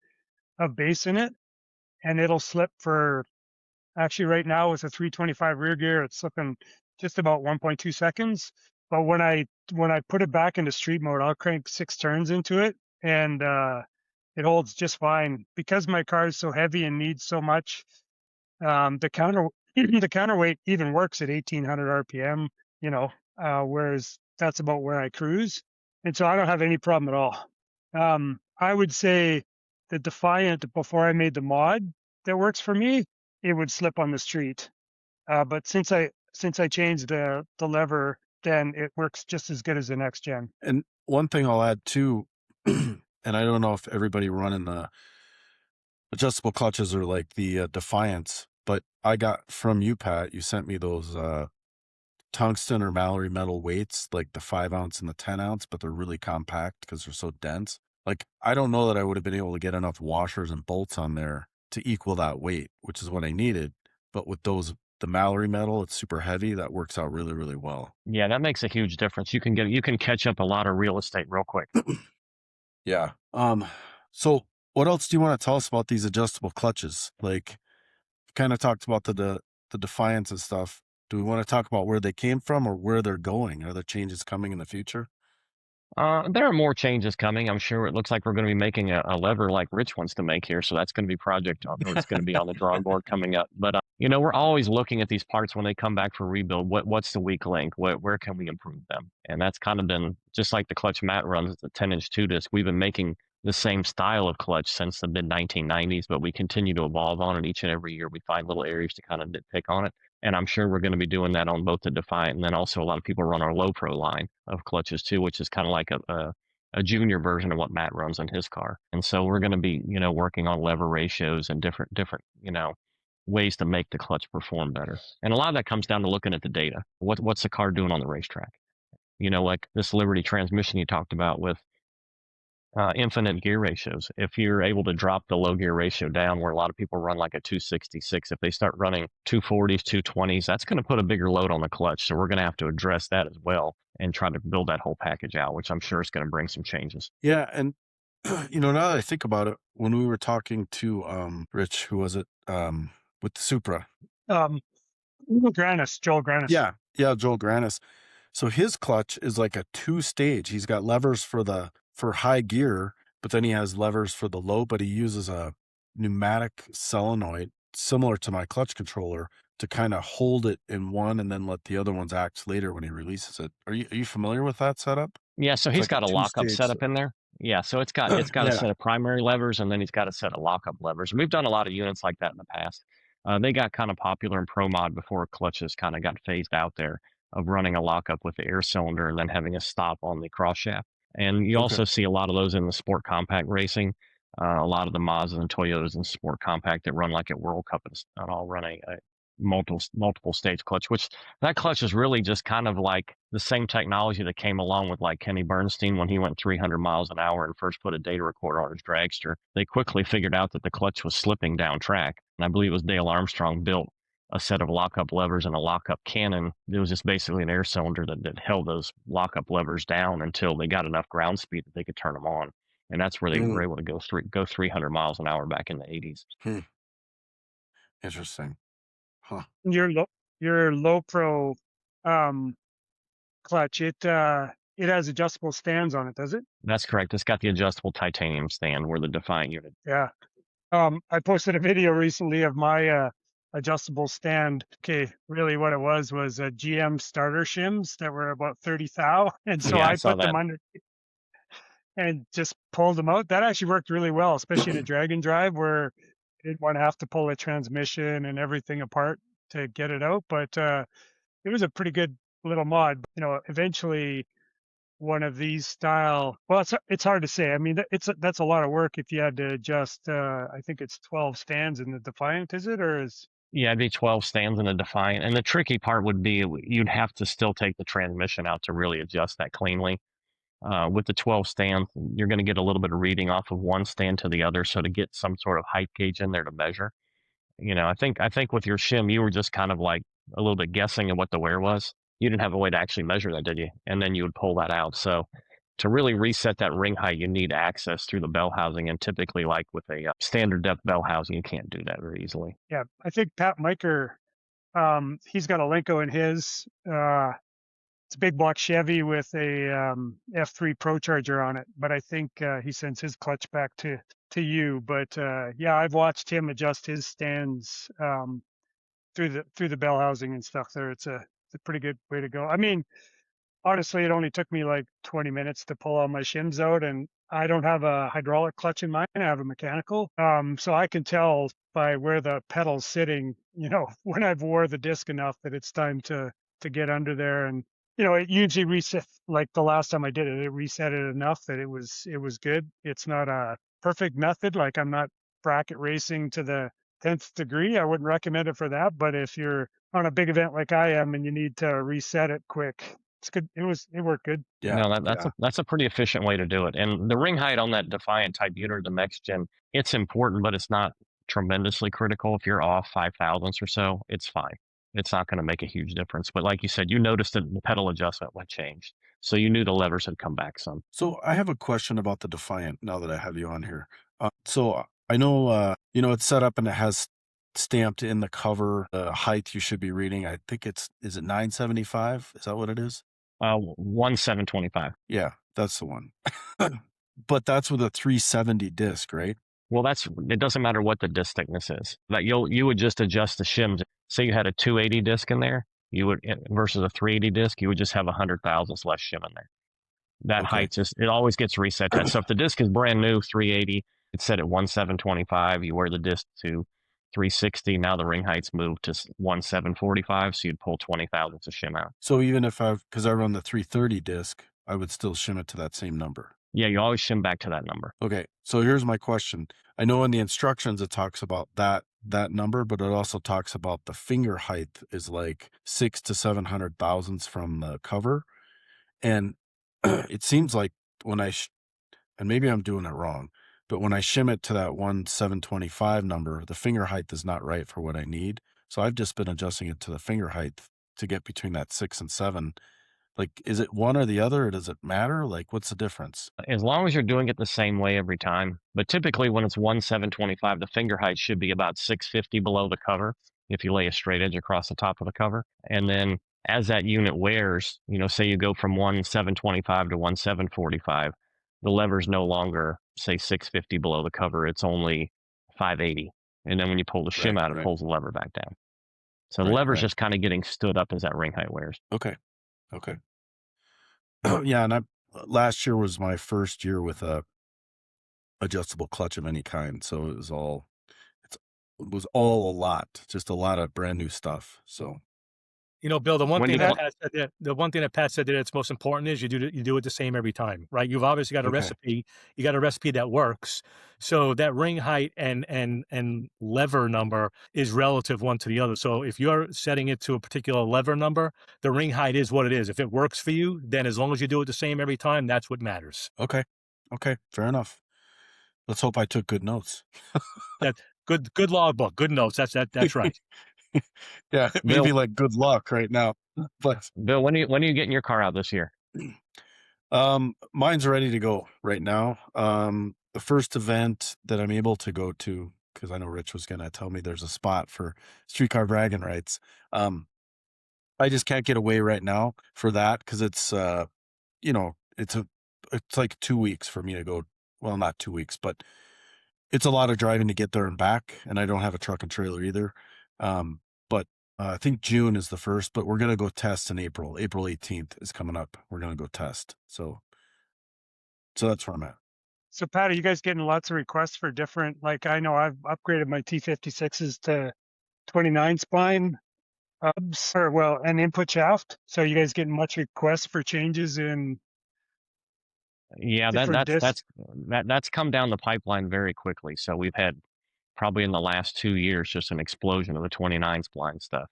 of base in it, and it'll slip for, actually right now with a 325 rear gear, it's slipping just about 1.2 seconds. But when I put it back into street mode, I'll crank 6 turns into it, and it holds just fine because my car is so heavy and needs so much. The counterweight even works at 1800 RPM, whereas that's about where I cruise. And so I don't have any problem at all. I would say the Defiant, before I made the mod that works for me, it would slip on the street. But since I changed the lever, then it works just as good as the next gen. And one thing I'll add too, and I don't know if everybody running the adjustable clutches are like the Defiants, but I got from you, Pat, you sent me those tungsten or Mallory metal weights, like the 5 ounce and the 10 ounce, but they're really compact because they're so dense. Like, I don't know that I would have been able to get enough washers and bolts on there to equal that weight, which is what I needed. But with the Mallory metal, it's super heavy. That works out really, really well. Yeah, that makes a huge difference. You can catch up a lot of real estate real quick. Yeah. So what else do you want to tell us about these adjustable clutches? Like, kind of talked about the Defiance and stuff. Do we want to talk about where they came from or where they're going? Are there changes coming in the future? There are more changes coming. I'm sure it looks like we're going to be making a lever like Rich wants to make here. So that's going to be it's going to be on the drawing board coming up. But, we're always looking at these parts when they come back for rebuild. What's the weak link? Where can we improve them? And that's kind of been just like the clutch Matt runs, the 10-inch 2-disc. We've been making the same style of clutch since the mid 1990s, but we continue to evolve on it each and every year. We find little areas to kind of nitpick on it. And I'm sure we're going to be doing that on both the Defiant, and then also a lot of people run our Low Pro line of clutches too, which is kind of like a junior version of what Matt runs on his car. And so we're going to be, working on lever ratios and different, ways to make the clutch perform better. And a lot of that comes down to looking at the data. What's the car doing on the racetrack? Like this Liberty transmission you talked about with infinite gear ratios. If you're able to drop the low gear ratio down, where a lot of people run like a 266, if they start running 240s, 220s, that's going to put a bigger load on the clutch. So we're going to have to address that as well and try to build that whole package out, which I'm sure is going to bring some changes. Yeah. And, now that I think about it, when we were talking to Rich, who was it, with the Supra? Joel Granis. Yeah, Joel Granis. So his clutch is like a 2-stage. He's got levers for high gear, but then he has levers for the low, but he uses a pneumatic solenoid similar to my clutch controller to kind of hold it in one and then let the other ones act later when he releases it. Are you familiar with that setup? Yeah, so he's got a lockup setup in there. Yeah, so it's got Yeah. a set of primary levers, and then he's got a set of lockup levers. And we've done a lot of units like that in the past. They got kind of popular in Pro Mod before clutches kind of got phased out there, of running a lockup with the air cylinder and then having a stop on the cross shaft. And you also see a lot of those in the sport compact racing. A lot of the Mazdas and Toyotas in sport compact that run like at World Cup and all run a multiple stage clutch, which that clutch is really just kind of like the same technology that came along with like Kenny Bernstein when he went 300 miles an hour and first put a data recorder on his dragster. They quickly figured out that the clutch was slipping down track. And I believe it was Dale Armstrong built a set of lockup levers and a lockup cannon. It was just basically an air cylinder that held those lockup levers down until they got enough ground speed that they could turn them on. And that's where they were able to go 300 miles an hour back in the 80s. Interesting. Huh. Your Low Pro clutch, it has adjustable stands on it, does it? That's correct. It's got the adjustable titanium stand where the Defiant unit. Yeah. I posted a video recently of my adjustable stand. Okay, really what it was a GM starter shims that were about 30 thou. And so I put them under and just pulled them out. That actually worked really well, especially in a Dragon drive where I didn't want to have to pull a transmission and everything apart to get it out. But it was a pretty good little mod. Eventually one of these style, well, it's hard to say. I mean, that's a lot of work if you had to adjust, I think it's 12 stands in the Defiant, is it? Or is Yeah, it'd be 12 stands in a Defiant. And the tricky part would be you'd have to still take the transmission out to really adjust that cleanly. With the 12 stands, you're going to get a little bit of reading off of one stand to the other. So to get some sort of height gauge in there to measure, I think with your shim, you were just kind of like a little bit guessing at what the wear was. You didn't have a way to actually measure that, did you? And then you would pull that out. So to really reset that ring height, you need access through the bell housing. And typically, like with a standard depth bell housing, you can't do that very easily. Yeah, I think Pat Miker, he's got a Lenko in his. It's a big block Chevy with a F3 Pro Charger on it, but I think he sends his clutch back to you. But yeah, I've watched him adjust his stands through the bell housing and stuff there. It's a pretty good way to go. I mean, honestly, it only took me like 20 minutes to pull all my shims out, and I don't have a hydraulic clutch in mine. I have a mechanical. So I can tell by where the pedal's sitting, when I've wore the disc enough that it's time to get under there. And it usually reset, like the last time I did it, it reset it enough that it was good. It's not a perfect method. Like, I'm not bracket racing to the 10th degree. I wouldn't recommend it for that. But if you're on a big event like I am and you need to reset it quick, it's good. It worked good. Yeah. No, that's a pretty efficient way to do it. And the ring height on that Defiant type unit, the next gen, it's important, but it's not tremendously critical. If you're off 5 thousandths or so, it's fine. It's not going to make a huge difference. But like you said, you noticed that the pedal adjustment had changed. So you knew the levers had come back some. So I have a question about the Defiant now that I have you on here. So I know, it's set up and it has stamped in the cover the height you should be reading. I think is it 975? Is that what it is? 1725. Yeah, that's the one. But that's with a 370 disc, right? Well, it doesn't matter what the disc thickness is. Like you would just adjust the shims. Say you had a 280 disc in there, you would versus a 380 disc, you would just have 100 thousandths less shim in there. That height it always gets reset. So if the disc is brand new, 380, it's set at 1725. You wear the disc to 360. Now the ring height's moved to 1745. So you'd pull 20 thousandths of shim out. So even because I run the 330 disc, I would still shim it to that same number. Yeah, you always shim back to that number. Okay, so here's my question. I know in the instructions it talks about that number, but it also talks about the finger height is like 600 to 700 thousandths from the cover. And it seems like when and maybe I'm doing it wrong, but when I shim it to that 1725 number, the finger height is not right for what I need. So I've just been adjusting it to the finger height to get between that 6 and 7. Like, is it one or the other, or does it matter? Like, what's the difference? As long as you're doing it the same way every time. But typically when it's 1725, the finger height should be about 650 below the cover if you lay a straight edge across the top of the cover. And then as that unit wears, say you go from 1725 to 1745, the lever's no longer, say, 650 below the cover. It's only 580. And then when you pull the shim out, it pulls the lever back down. So the lever's just kind of getting stood up as that ring height wears. Okay. Yeah, and last year was my first year with a adjustable clutch of any kind, so it was all a lot, just a lot of brand new stuff. So, Bill, the one thing that Pat said that's most important is you do it the same every time, right? You've obviously got a recipe. You got a recipe that works. So that ring height and lever number is relative one to the other. So if you're setting it to a particular lever number, the ring height is what it is. If it works for you, then as long as you do it the same every time, that's what matters. Okay, fair enough. Let's hope I took good notes. Good logbook, good notes. That's right. Yeah, maybe like good luck right now. But Bill, when are you getting your car out this year? Mine's ready to go right now. The first event that I'm able to go to, because I know Rich was gonna tell me there's a spot for streetcar bragging rights. I just can't get away right now for that because it's it's like 2 weeks for me to go. Well, not 2 weeks, but it's a lot of driving to get there and back, and I don't have a truck and trailer either. But I think June is the first, but we're going to go test in April. April 18th is coming up. We're going to go test. So that's where I'm at. So Pat, are you guys getting lots of requests for different, like I know I've upgraded my T56s to 29 spine hubs and input shaft. So are you guys getting much requests for changes in? Yeah, that's come down the pipeline very quickly. So we've had probably in the last 2 years, just an explosion of the 29 spline stuff.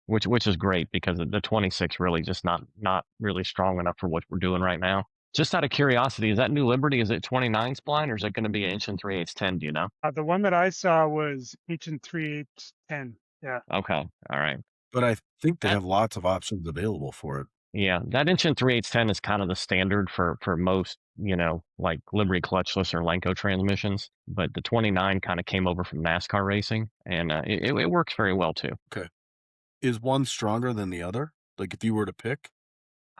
Which is great because the 26 really just not really strong enough for what we're doing right now. Just out of curiosity, is that New Liberty, is it 29 spline or is it going to be an inch and 3/8 10? Do you know? The one that I saw was inch and 3/8 10. Yeah. Okay. All right. But I think they have lots of options available for it. Yeah, that inch and 3/8 10 is kind of the standard for most, like Liberty clutchless or Lenco transmissions. But the 29 kind of came over from NASCAR racing, and it works very well too. Okay. Is one stronger than the other? Like if you were to pick?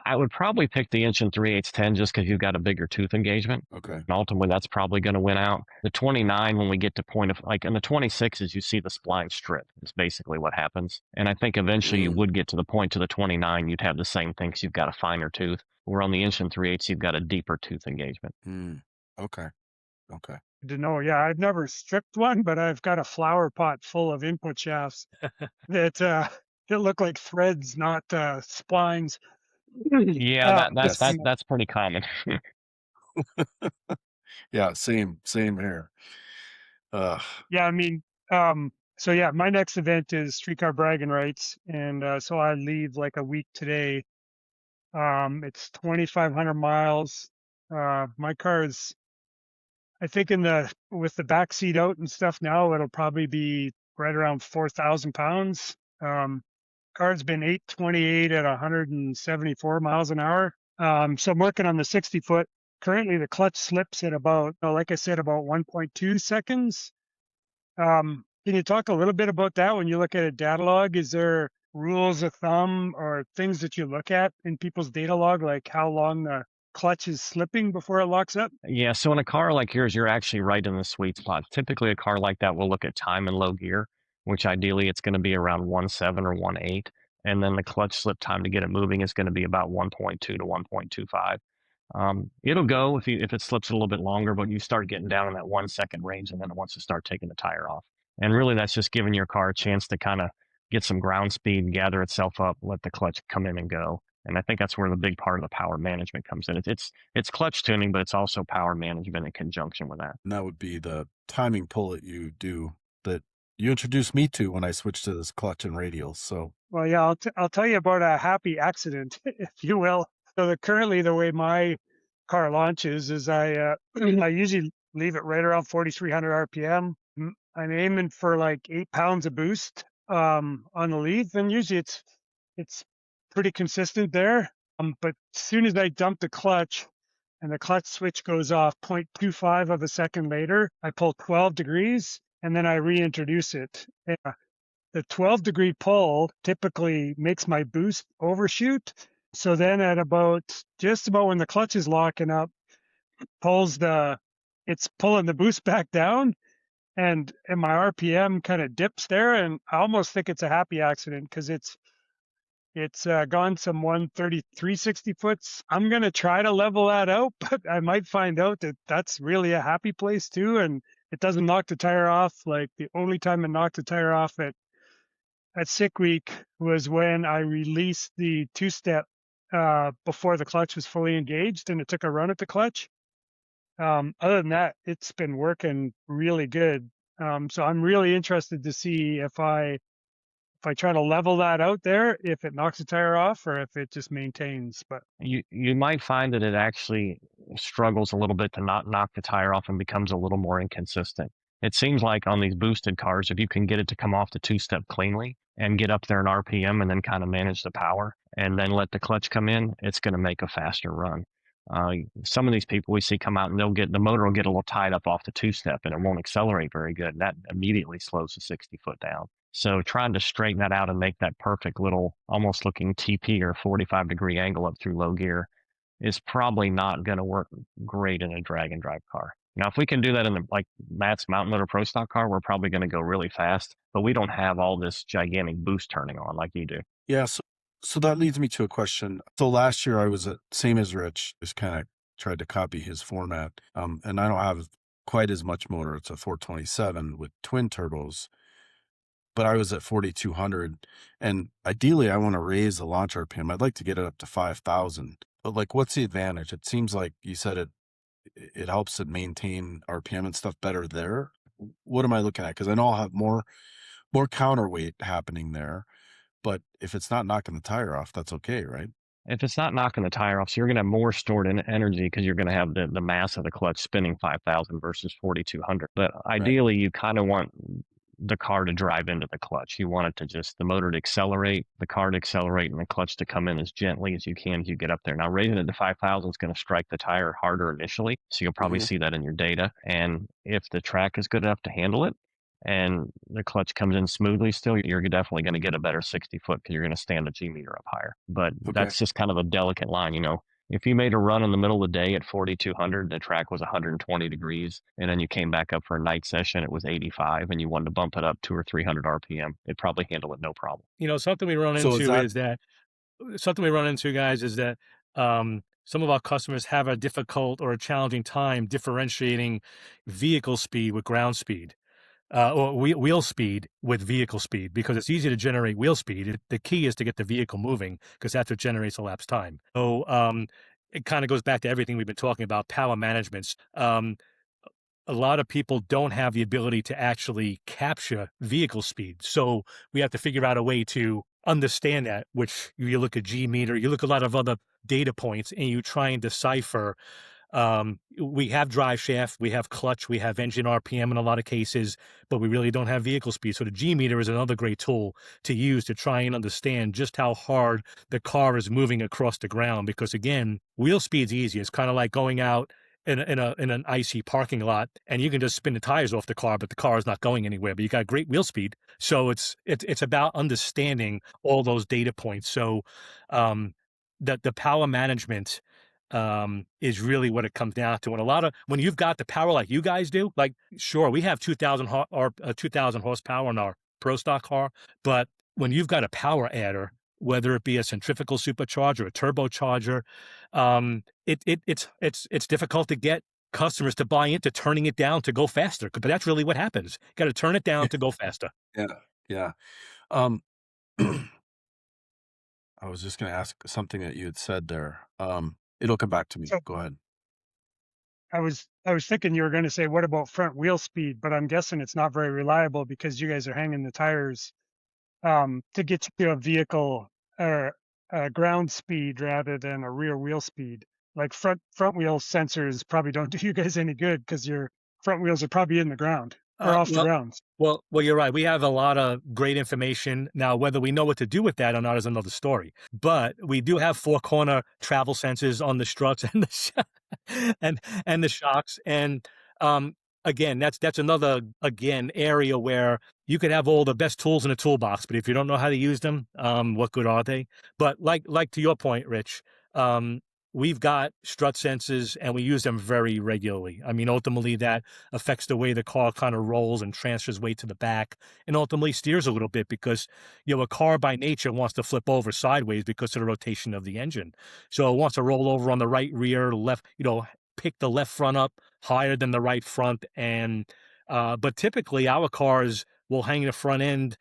I would probably pick the inch and 3/8 10 just because you've got a bigger tooth engagement. Okay. And ultimately, that's probably going to win out. The 29, when we get to point of, like in the 26s, you see the spline strip. Is basically what happens. And I think eventually you would get to the point to the 29, you'd have the same thing because you've got a finer tooth. Where on the inch and 3/8, you've got a deeper tooth engagement. Okay. Okay. To know, yeah, I've never stripped one, but I've got a flower pot full of input shafts that look like threads, not splines. Yeah, that's pretty common. Yeah, same here. Yeah, I mean, so yeah, my next event is Streetcar Bragging Rights, and so I leave like a week today. It's 2,500 miles. My car is, I think, with the back seat out and stuff now, it'll probably be right around 4,000 pounds. Car's been 828 at 174 miles an hour. So I'm working on the 60 foot. Currently, the clutch slips at about, like I said, about 1.2 seconds. Can you talk a little bit about that when you look at a data log? Is there rules of thumb or things that you look at in people's data log, like how long the clutch is slipping before it locks up? Yeah, so in a car like yours, you're actually right in the sweet spot. Typically, a car like that will look at time and low gear, which ideally it's going to be around 1.7 or 1.8. And then the clutch slip time to get it moving is going to be about 1.2 to 1.25. It'll go if it slips a little bit longer, but you start getting down in that 1 second range, and then it wants to start taking the tire off. And really, that's just giving your car a chance to kind of get some ground speed, gather itself up, let the clutch come in and go. And I think that's where the big part of the power management comes in. It's clutch tuning, but it's also power management in conjunction with that. And that would be the timing pull that you do that you introduced me to when I switched to this clutch and radials. So, well, yeah, I'll tell you about a happy accident, if you will. So currently the way my car launches is I usually leave it right around 4,300 RPM. I'm aiming for like 8 pounds of boost on the lead, and usually it's pretty consistent there. But as soon as I dump the clutch and the clutch switch goes off 0.25 of a second later, I pull 12 degrees and then I reintroduce it. The 12-degree pull typically makes my boost overshoot. So then at just about when the clutch is locking up, it's pulling the boost back down, and my RPM kind of dips there, and I almost think it's a happy accident because it's gone some 133 60 foots. I'm going to try to level that out, but I might find out that that's really a happy place too, and it doesn't knock the tire off. Like the only time it knocked the tire off at sick week was when I released the two-step before the clutch was fully engaged, and it took a run at the clutch. Other than that, it's been working really good. So I'm really interested to see if I try to level that out there, if it knocks the tire off or if it just maintains. But you might find that it actually struggles a little bit to not knock the tire off and becomes a little more inconsistent. It seems like on these boosted cars, if you can get it to come off the two-step cleanly and get up there in RPM and then kind of manage the power and then let the clutch come in, it's going to make a faster run. Some of these people we see come out and the motor will get a little tied up off the two-step and it won't accelerate very good. And that immediately slows the 60 foot down. So trying to straighten that out and make that perfect little almost looking TP or 45-degree angle up through low gear is probably not going to work great in a drag and drive car. Now, if we can do that in like Matt's Mountain Motor Pro Stock car, we're probably going to go really fast, but we don't have all this gigantic boost turning on like you do. Yeah. So that leads me to a question. So last year I was at same as Rich, just kind of tried to copy his format. And I don't have quite as much motor. It's a 427 with twin turbos, but I was at 4,200, and ideally I want to raise the launch RPM. I'd like to get it up to 5,000, but like, what's the advantage? It seems like you said it helps it maintain RPM and stuff better there. what am I looking at? Because I know I'll have more counterweight happening there, but if it's not knocking the tire off, that's okay, right? If it's not knocking the tire off, so you're going to have more stored energy because you're going to have the mass of the clutch spinning 5,000 versus 4,200. But ideally, you kind of want the car to drive into the clutch. You want it to just, the motor to accelerate, the car to accelerate, and the clutch to come in as gently as you can as you get up there. Now, raising it to 5,000 is going to strike the tire harder initially, so you'll probably see that in your data. And if the track is good enough to handle it, and the clutch comes in smoothly still, you're definitely going to get a better 60 foot because you're going to stand the G meter up higher. But that's just kind of a delicate line. If you made a run in the middle of the day at 4,200, the track was 120 degrees, and then you came back up for a night session, it was 85, and you wanted to bump it up 200 or 300 RPM, it'd probably handle it no problem. Something we run into guys, is that some of our customers have a difficult or a challenging time differentiating vehicle speed with ground speed. Or wheel speed with vehicle speed, because it's easy to generate wheel speed. The key is to get the vehicle moving, because that's what generates elapsed time. So it kind of goes back to everything we've been talking about, power management. A lot of people don't have the ability to actually capture vehicle speed. So we have to figure out a way to understand that, which you look at G meter, you look at a lot of other data points, and you try and decipher. We have drive shaft, we have clutch, we have engine RPM in a lot of cases, but we really don't have vehicle speed. So the G meter is another great tool to use to try and understand just how hard the car is moving across the ground. Because again, wheel speed's easy. It's kind of like going out in an icy parking lot, and you can just spin the tires off the car, but the car is not going anywhere. But you got great wheel speed. So it's about understanding all those data points. So the power management is really what it comes down to. And when you've got the power like you guys do, like, sure, we have 2,000 horsepower in our Pro Stock car, but when you've got a power adder, whether it be a centrifugal supercharger, a turbocharger, it's difficult to get customers to buy into turning it down to go faster. But that's really what happens. Got to turn it down to go faster. Yeah. I was just going to ask something that you had said there. It'll come back to me. Go ahead. I was thinking you were going to say, what about front wheel speed? But I'm guessing it's not very reliable because you guys are hanging the tires to get you a vehicle or ground speed rather than a rear wheel speed. Like front wheel sensors probably don't do you guys any good because your front wheels are probably in the ground or off the ground. Well, you're right. We have a lot of great information. Now, whether we know what to do with that or not is another story. But we do have 4-corner travel sensors on the struts and the shocks. And again, that's another area where you could have all the best tools in a toolbox, but if you don't know how to use them, what good are they? But like to your point, Rich, we've got strut sensors and we use them very regularly. I mean, ultimately that affects the way the car kind of rolls and transfers weight to the back and ultimately steers a little bit because, a car by nature wants to flip over sideways because of the rotation of the engine. So it wants to roll over on the right rear, left, pick the left front up higher than the right front. And, but typically our cars will hang the front end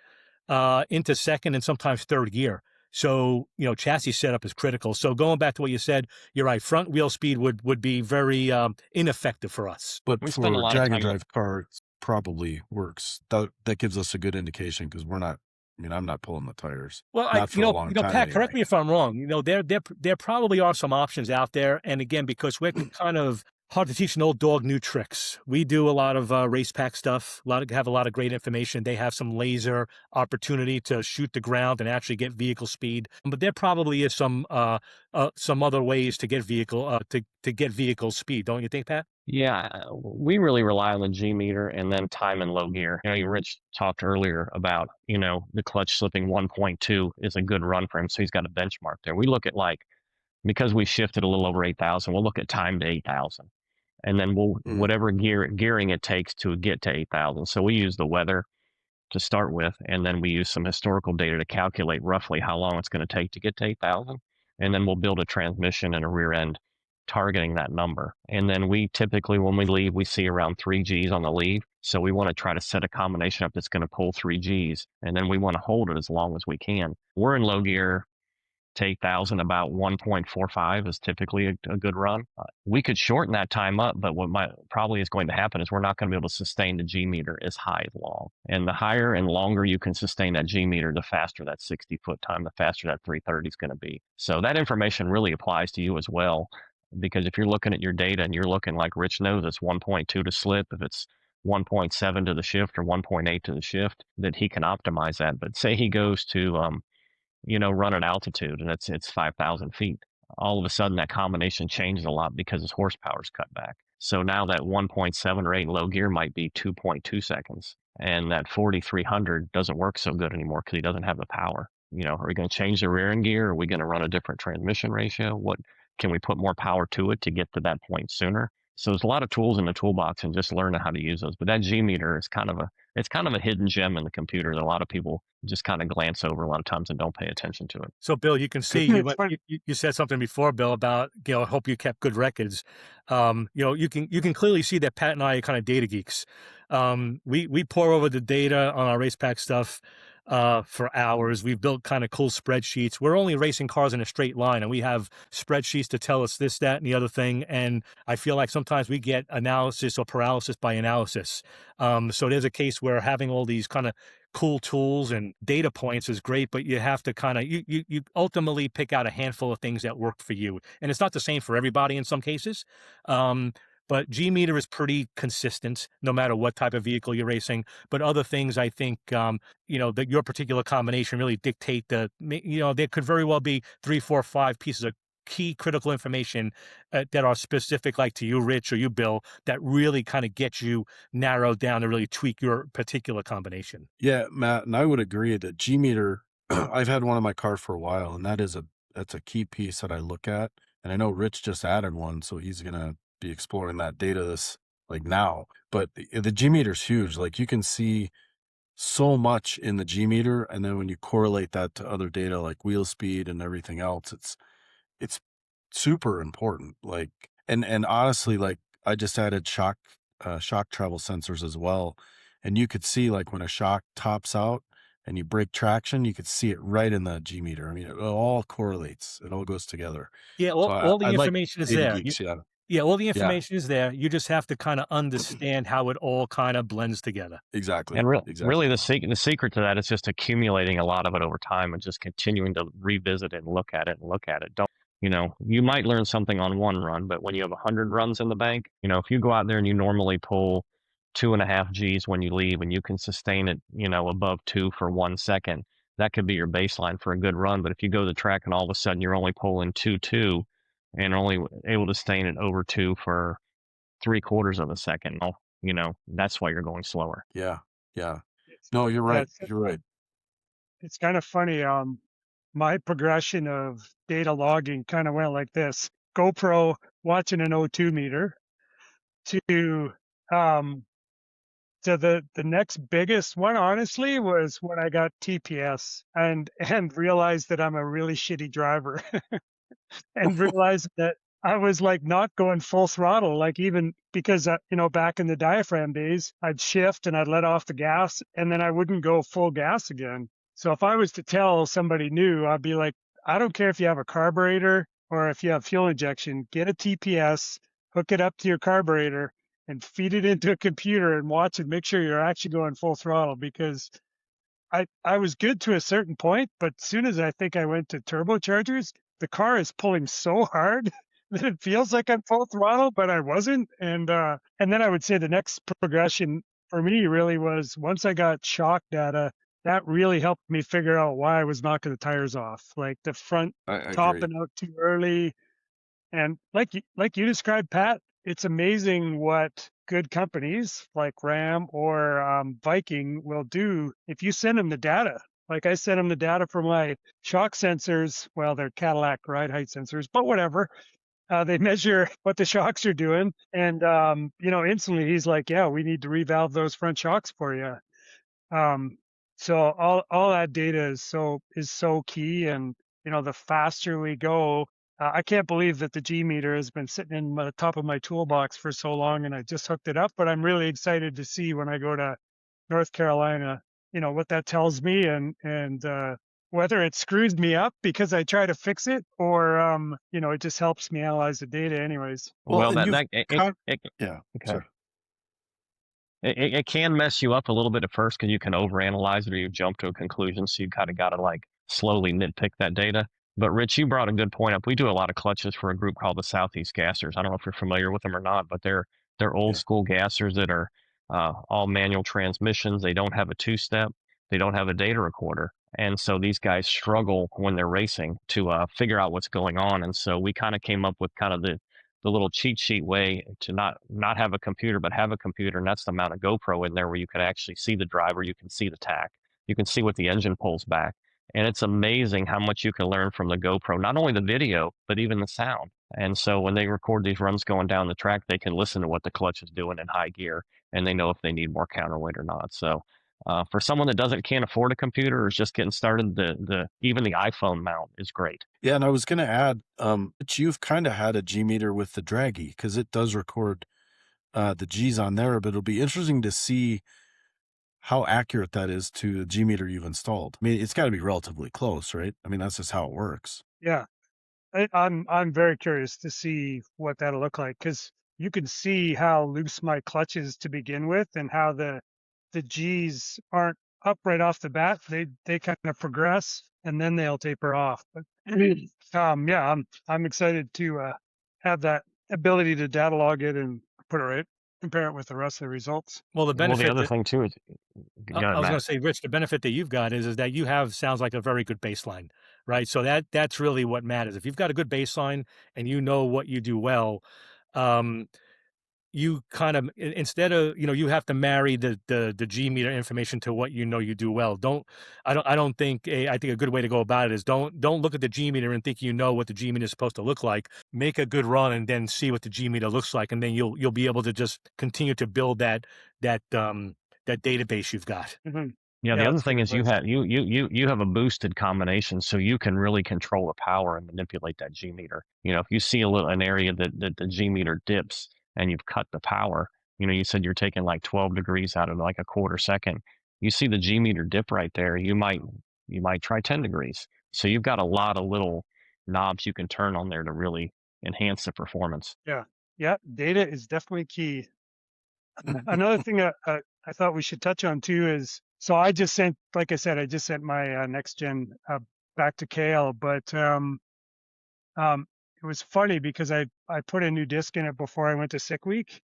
into second and sometimes third gear. So, chassis setup is critical. So going back to what you said, you're right. Front wheel speed would be very ineffective for us. But for a drag and drive car, it probably works. That gives us a good indication because I'm not pulling the tires. Well, Pat, correct me if I'm wrong. There probably are some options out there. And again, because we're kind of hard to teach an old dog new tricks. We do a lot of race pack stuff. Have a lot of great information. They have some laser opportunity to shoot the ground and actually get vehicle speed. But there probably is some other ways to get vehicle speed. Don't you think, Pat? Yeah, we really rely on the G meter and then time in low gear. Rich talked earlier about, the clutch slipping 1.2 is a good run for him. So he's got a benchmark there. We look at because we shifted a little over 8,000, we'll look at time to 8,000. And then whatever gearing it takes to get to 8,000. So we use the weather to start with, and then we use some historical data to calculate roughly how long it's going to take to get to 8,000. And then we'll build a transmission and a rear end targeting that number. And then we typically, when we leave, we see around 3 Gs on the leave. So we want to try to set a combination up that's going to pull 3 Gs. And then we want to hold it as long as we can. We're in low gear to 8,000, about 1.45 is typically a good run. We could shorten that time up, but what probably is going to happen is we're not going to be able to sustain the G meter as high as long. And the higher and longer you can sustain that G meter, the faster that 60-foot time, the faster that 330 is going to be. So that information really applies to you as well, because if you're looking at your data and you're looking like Rich knows it's 1.2 to slip, if it's 1.7 to the shift or 1.8 to the shift, that he can optimize that. But say he goes to run at altitude and it's 5,000 feet. All of a sudden that combination changes a lot because his horsepower's cut back. So now that 1.7 or 8 low gear might be 2.2 seconds. And that 4,300 doesn't work so good anymore because he doesn't have the power. Are we going to change the rear end gear? Are we going to run a different transmission ratio? What can we put more power to it to get to that point sooner? So there's a lot of tools in the toolbox and just learning how to use those. But that G meter is kind of a hidden gem in the computer that a lot of people just kind of glance over a lot of times and don't pay attention to it. So, Bill, you can see you said something before, Bill, about I hope you kept good records. You can clearly see that Pat and I are kind of data geeks. We pour over the data on our race pack stuff for hours. We've built kind of cool spreadsheets. We're only racing cars in a straight line, and we have spreadsheets to tell us this, that, and the other thing. And I feel like sometimes we get analysis or paralysis by analysis. So there's a case where having all these kind of cool tools and data points is great, but you have to kind of, you ultimately pick out a handful of things that work for you. And it's not the same for everybody in some cases. But G meter is pretty consistent no matter what type of vehicle you're racing. But other things, I think, that your particular combination really dictate there could very well be 3, 4, 5 pieces of key critical information that are specific, like to you, Rich, or you, Bill, that really kind of get you narrowed down to really tweak your particular combination. Yeah, Matt, and I would agree that G meter, I've had one in my car for a while, and that's a key piece that I look at. And I know Rich just added one, so he's going to be exploring that data now. But the G meter is huge. Like, you can see so much in the G meter, and then when you correlate that to other data like wheel speed and everything else, it's super important. Like, and honestly, like, I just added shock travel sensors as well, and you could see, like, when a shock tops out and you break traction, you could see it right in the G meter. I mean, it all correlates. It all goes together. Yeah, all the information is there. Geeks, all the information is there. You just have to kind of understand how it all kind of blends together. Exactly. And really the secret to that is just accumulating a lot of it over time and just continuing to revisit it and look at it. You might learn something on one run, but when you have 100 runs in the bank, if you go out there and you normally pull 2.5 Gs when you leave and you can sustain it, above 2 for 1 second, that could be your baseline for a good run. But if you go to the track and all of a sudden you're only pulling 2.2 and only able to sustain it over 2 for 3/4 of a second, that's why you're going slower. Yeah. No, you're right. You're right. It's kind of funny. My progression of data logging kind of went like this: GoPro watching an O2 meter to the next biggest one, honestly, was when I got TPS and realized that I'm a really shitty driver and realized that I was like not going full throttle, like, even because, back in the diaphragm days, I'd shift and I'd let off the gas and then I wouldn't go full gas again. So if I was to tell somebody new, I'd be like, I don't care if you have a carburetor or if you have fuel injection, get a TPS, hook it up to your carburetor and feed it into a computer and watch and make sure you're actually going full throttle, because I was good to a certain point, but as soon as I think I went to turbochargers, the car is pulling so hard that it feels like I'm full throttle, but I wasn't. And then I would say the next progression for me really was once I got shock data, that really helped me figure out why I was knocking the tires off, like the front topping out too early. And like you described, Pat, it's amazing what good companies like Ram or Viking will do if you send them the data. Like, I sent them the data for my shock sensors. Well, they're Cadillac ride height sensors, but whatever. They measure what the shocks are doing. And, instantly he's like, yeah, we need to revalve those front shocks for you. So all that data is so key. And, the faster we go, I can't believe that the G meter has been sitting in the top of my toolbox for so long and I just hooked it up, but I'm really excited to see when I go to North Carolina, what that tells me and whether it screws me up because I try to fix it, or it just helps me analyze the data anyways. Well, and Okay. sorry. It can mess you up a little bit at first because you can overanalyze it or you jump to a conclusion. So you kind of got to like slowly nitpick that data. But Rich, you brought a good point up. We do a lot of clutches for a group called the Southeast Gassers. I don't know if you're familiar with them or not, but they're old school gassers that are all manual transmissions. They don't have a two-step. They don't have a data recorder. And so these guys struggle when they're racing to figure out what's going on. And so we kind of came up with kind of the little cheat sheet way to not have a computer, but have a computer. And that's the amount of GoPro in there where you can actually see the driver. You can see the tack. You can see what the engine pulls back. And it's amazing how much you can learn from the GoPro, not only the video, but even the sound. And so when they record these runs going down the track, they can listen to what the clutch is doing in high gear, and they know if they need more counterweight or not. So for someone that can't afford a computer or is just getting started, even the iPhone mount is great. Yeah, and I was going to add, you've kind of had a G meter with the Draggy because it does record the G's on there, but it'll be interesting to see how accurate that is to the G meter you've installed. I mean, it's got to be relatively close, right? I mean, that's just how it works. Yeah, I'm very curious to see what that'll look like, because you can see how loose my clutch is to begin with, and how the G's aren't up right off the bat. They kind of progress and then they'll taper off. But yeah, I'm excited to have that ability to data log it and compare it with the rest of the results. Well, the benefit. Well, the other thing too is, I was going to say, Rich, the benefit that you've got is that you have sounds like a very good baseline, right? So that's really what matters. If you've got a good baseline and you know what you do well, you kind of, instead of, you have to marry the G meter information to what you do well. I think a good way to go about it is don't look at the G meter and think you know what the G meter is supposed to look like. Make a good run and then see what the G meter looks like, and then you'll be able to just continue to build that database you've got. Mm-hmm. Yeah, the other thing is you have a boosted combination, so you can really control the power and manipulate that G meter. If you see an area that the G meter dips and you've cut the power, you said you're taking like 12 degrees out of like a quarter second. You see the G meter dip right there, you might try 10 degrees. So you've got a lot of little knobs you can turn on there to really enhance the performance. Yeah, data is definitely key. Another thing that I thought we should touch on too is, so I just sent my next gen back to Kale, but it was funny because I put a new disc in it before I went to sick week,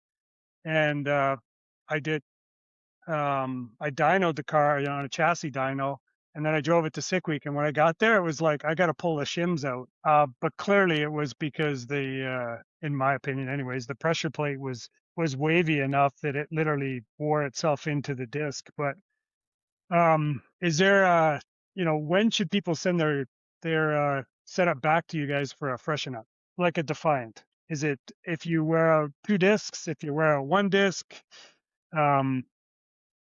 and I dynoed the car on a chassis dyno, and then I drove it to sick week. And when I got there, it was like I got to pull the shims out. But clearly, it was because in my opinion, anyways, the pressure plate was wavy enough that it literally wore itself into the disc. But is there when should people send their setup back to you guys for a freshen up, like a Defiant? Is it if you wear out 2 discs, if you wear out 1 disc? Bill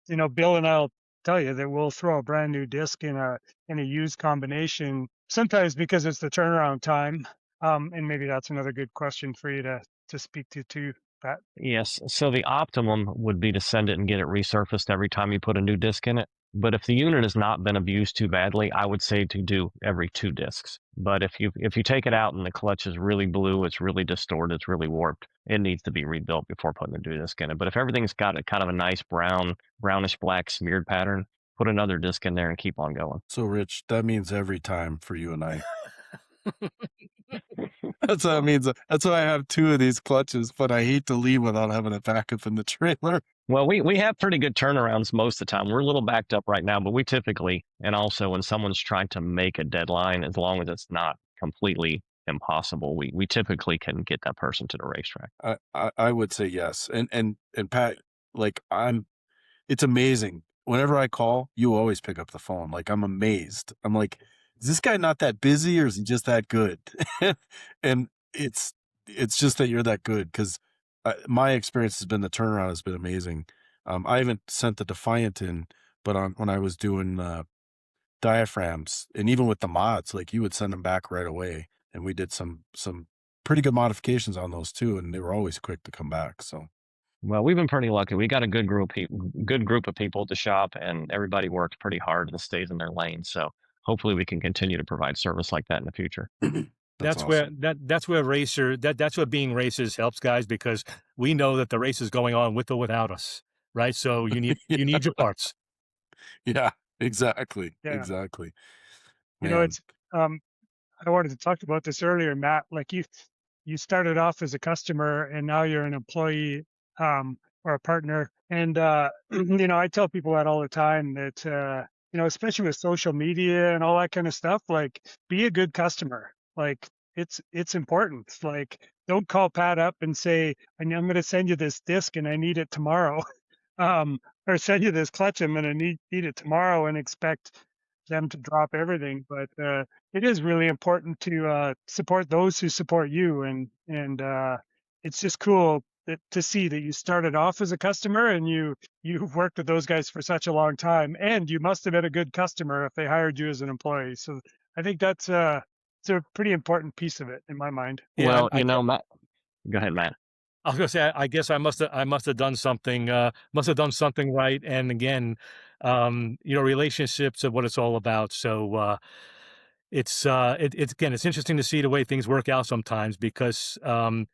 and I'll tell you that we'll throw a brand new disc in a used combination, sometimes because it's the turnaround time. And maybe that's another good question for you to speak to too, Pat. Yes. So the optimum would be to send it and get it resurfaced every time you put a new disc in it. But if the unit has not been abused too badly, I would say to do every 2 discs. But if you take it out and the clutch is really blue, it's really distorted, it's really warped, it needs to be rebuilt before putting a new disc in it. But if everything's got a kind of a nice brownish black smeared pattern, put another disc in there and keep on going. So, Rich, that means every time for you and I. That's what it means. That's why I have 2 of these clutches, but I hate to leave without having a backup in the trailer. Well, we have pretty good turnarounds most of the time. We're a little backed up right now, but we typically, and also when someone's trying to make a deadline, as long as it's not completely impossible, we typically can get that person to the racetrack. I would say yes. And Pat, like it's amazing. Whenever I call, you always pick up the phone. Like, I'm amazed. I'm like, is this guy not that busy, or is he just that good? And it's just that you're that good, because my experience has been the turnaround has been amazing. I haven't sent the Defiant in, but when I was doing diaphragms, and even with the mods, like, you would send them back right away, and we did some pretty good modifications on those too, and they were always quick to come back. So, well, we've been pretty lucky. We got a good group of people at the shop, and everybody works pretty hard and stays in their lane. So hopefully we can continue to provide service like that in the future. That's awesome. that's where being racers helps, guys, because we know that the race is going on with or without us, right? So you need your parts. Yeah, exactly. Yeah. Exactly. You know, Man. it's I wanted to talk about this earlier, Matt. Like you started off as a customer and now you're an employee or a partner. And you know, I tell people that all the time that you know, especially with social media and all that kind of stuff, like be a good customer. Like it's important. Like don't call Pat up and say, I'm going to send you this disc and I need it tomorrow. Or send you this clutch, I'm going to need it tomorrow, and expect them to drop everything. But it is really important to support those who support you, and it's just cool to see that you started off as a customer and you've worked with those guys for such a long time, and you must have been a good customer if they hired you as an employee. So I think that's it's a pretty important piece of it in my mind. Yeah, Well, you know, Matt, go ahead, Matt. I was gonna say, I guess I must have done something right. And again, you know, relationships are what it's all about. So it's again, it's interesting to see the way things work out sometimes, because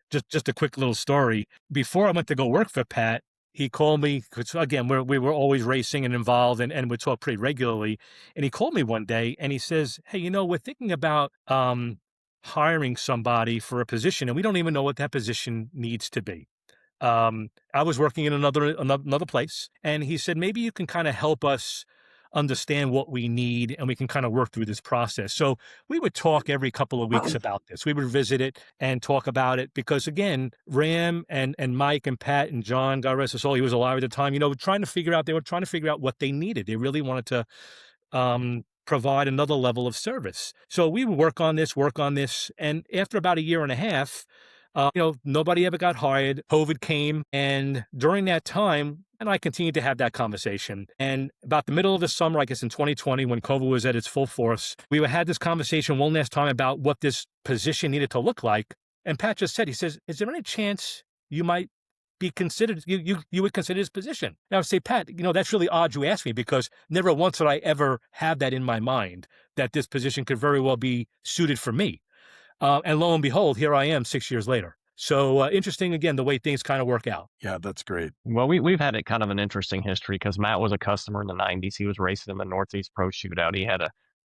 just a quick little story. Before I went to go work for Pat, he called me, because again, we were always racing and involved, and we talk pretty regularly. And he called me one day and he says, "Hey, you know, we're thinking about hiring somebody for a position, and we don't even know what that position needs to be." I was working in another place, and he said, maybe you can kind of help us understand what we need, and we can kind of work through this process. So we would talk every couple of weeks about this. We would visit it and talk about it, because again, Ram and Mike and Pat and John, God rest his soul, he was alive at the time, you know, they were trying to figure out what they needed. They really wanted to provide another level of service. So we would work on this. And after about a year and a half, you know, nobody ever got hired. COVID came. And during that time, and I continued to have that conversation. And about the middle of the summer, I guess in 2020, when COVID was at its full force, we had this conversation one last time about what this position needed to look like. And Pat just said, he says, is there any chance you might be considered, you would consider this position? And I would say, Pat, you know, that's really odd you asked me, because never once did I ever have that in my mind, that this position could very well be suited for me. And lo and behold, here I am 6 years later. So interesting, again, the way things kind of work out. Yeah, that's great. Well, we've had it kind of an interesting history, because Matt was a customer in the 90s. He was racing in the Northeast Pro Shootout. He had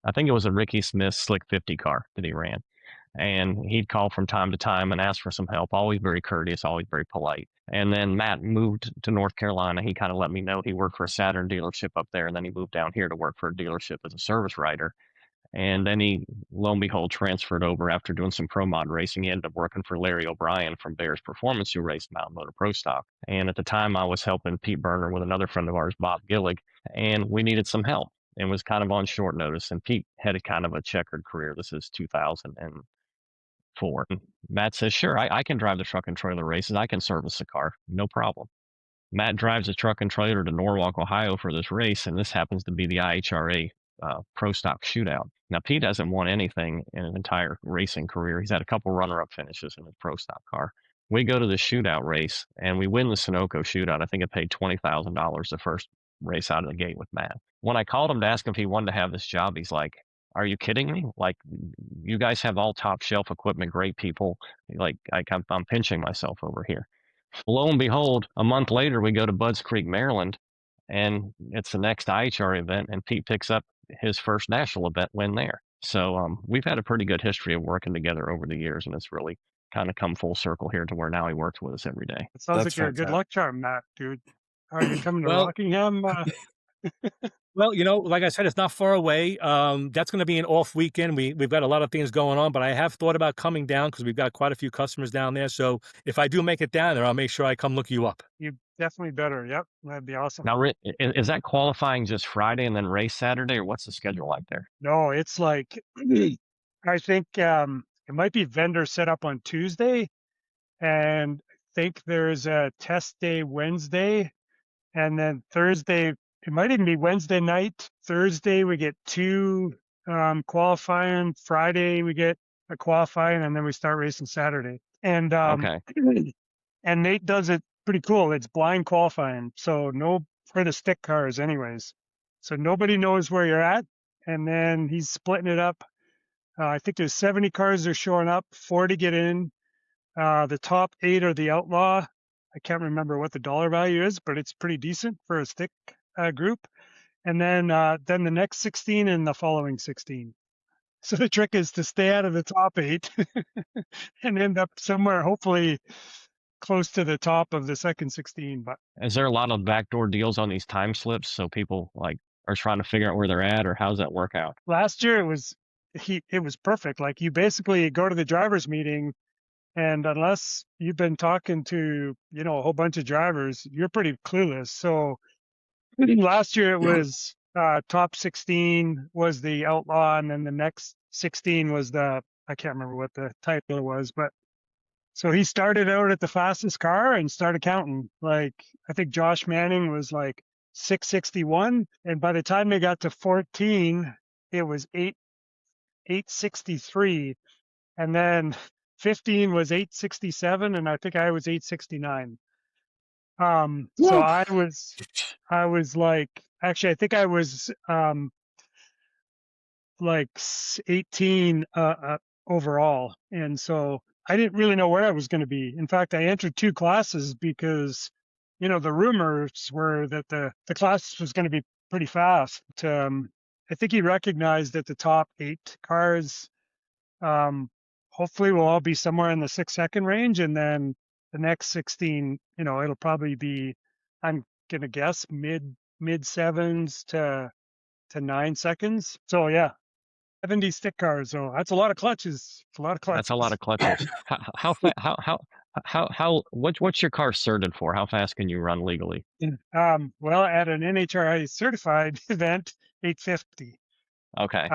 I think it was a Ricky Smith Slick 50 car that he ran. And he'd call from time to time and ask for some help, always very courteous, always very polite. And then Matt moved to North Carolina. He kind of let me know he worked for a Saturn dealership up there, and then he moved down here to work for a dealership as a service writer. And then he, lo and behold, transferred over after doing some pro mod racing. He ended up working for Larry O'Brien from Bears Performance, who raced Mountain Motor Pro Stock. And at the time, I was helping Pete Berner with another friend of ours, Bob Gillig, and we needed some help. And was kind of on short notice. And Pete had a kind of a checkered career. This is 2004. And Matt says, sure, I can drive the truck and trailer races. I can service the car, no problem. Matt drives a truck and trailer to Norwalk, Ohio for this race, and this happens to be the IHRA Pro Stock Shootout. Now, Pete hasn't won anything in an entire racing career. He's had a couple runner-up finishes in his Pro Stock car. We go to the shootout race, and we win the Sunoco Shootout. I think it paid $20,000 the first race out of the gate with Matt. When I called him to ask him if he wanted to have this job, he's like, are you kidding me? Like, you guys have all top shelf equipment, great people. Like, I'm pinching myself over here. Lo and behold, a month later, we go to Budds Creek, Maryland, and it's the next IHR event, and Pete picks up his first national event win there. So we've had a pretty good history of working together over the years, and it's really kind of come full circle here to where now he works with us every day. It sounds like you're a good luck charm, Matt, dude. Are you coming to Rockingham? Well, you know, like I said, it's not far away. That's going to be an off weekend. We've got a lot of things going on, but I have thought about coming down, because we've got quite a few customers down there. So if I do make it down there, I'll make sure I come look you up. You definitely better. Yep, that'd be awesome. Now, is that qualifying just Friday and then race Saturday, or what's the schedule like there? No, it's like, I think it might be vendor set up on Tuesday, and I think there's a test day Wednesday, and then Thursday, it might even be Wednesday night. Thursday, we get 2 qualifying. Friday, we get a qualifying, and then we start racing Saturday. And Okay. And Nate does it pretty cool. It's blind qualifying, so no for the stick cars anyways. So nobody knows where you're at, and then he's splitting it up. I think there's 70 cars that are showing up, 40 get in. The top 8 are the Outlaw. I can't remember what the dollar value is, but it's pretty decent for a stick group. And then the next 16 and the following 16. So the trick is to stay out of the top 8 and end up somewhere, hopefully close to the top of the second 16. But is there a lot of backdoor deals on these time slips? So people like are trying to figure out where they're at, or how's that work out? last year it was perfect. Like you basically go to the drivers meeting, and unless you've been talking to, a whole bunch of drivers, you're pretty clueless. So last year it was top 16 was the Outlaw, and then the next 16 was I can't remember what the title was, but so he started out at the fastest car and started counting. Like I think Josh Manning was like 661, and by the time they got to 14, it was 863, and then 15 was 867, and I think I was 869. So I was like, actually, I think I was like 18 overall, and so I didn't really know where I was going to be. In fact, I entered 2 classes because, the rumors were that the class was going to be pretty fast. I think he recognized that the top 8 cars hopefully will all be somewhere in the 6-second range, and then the next 16, it'll probably be, I'm gonna guess, mid 7s to 9 seconds. So yeah, 70 stick cars. So that's a lot of clutches. It's a lot of clutches. That's a lot of clutches. What's your car certed for? How fast can you run legally? Well, at an NHRA certified event, 850. Okay.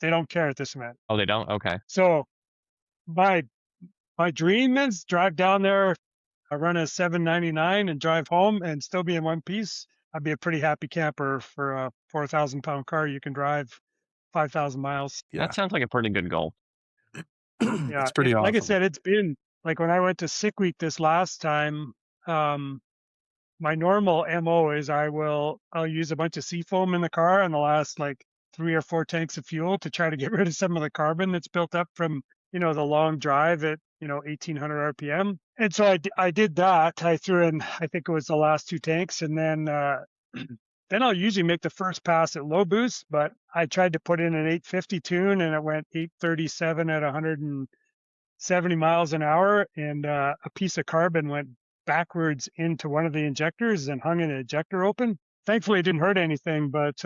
They don't care at this event. Oh, they don't? Okay. So my dream is drive down there, I run a 799 and drive home and still be in one piece. I'd be a pretty happy camper for a 4,000-pound car. You can drive 5,000 miles. Yeah. That sounds like a pretty good goal. Yeah, It's pretty awesome. Like I said, it's been like when I went to Sick Week this last time. My normal MO is I'll use a bunch of seafoam in the car and the last like 3 or 4 tanks of fuel to try to get rid of some of the carbon that's built up from, the long drive at, 1800 RPM. And so I did that. I threw in, I think it was the last 2 tanks. And then, then I'll usually make the first pass at low boost, but I tried to put in an 850 tune and it went 837 at 170 miles an hour. And a piece of carbon went backwards into one of the injectors and hung an ejector open. Thankfully, it didn't hurt anything, but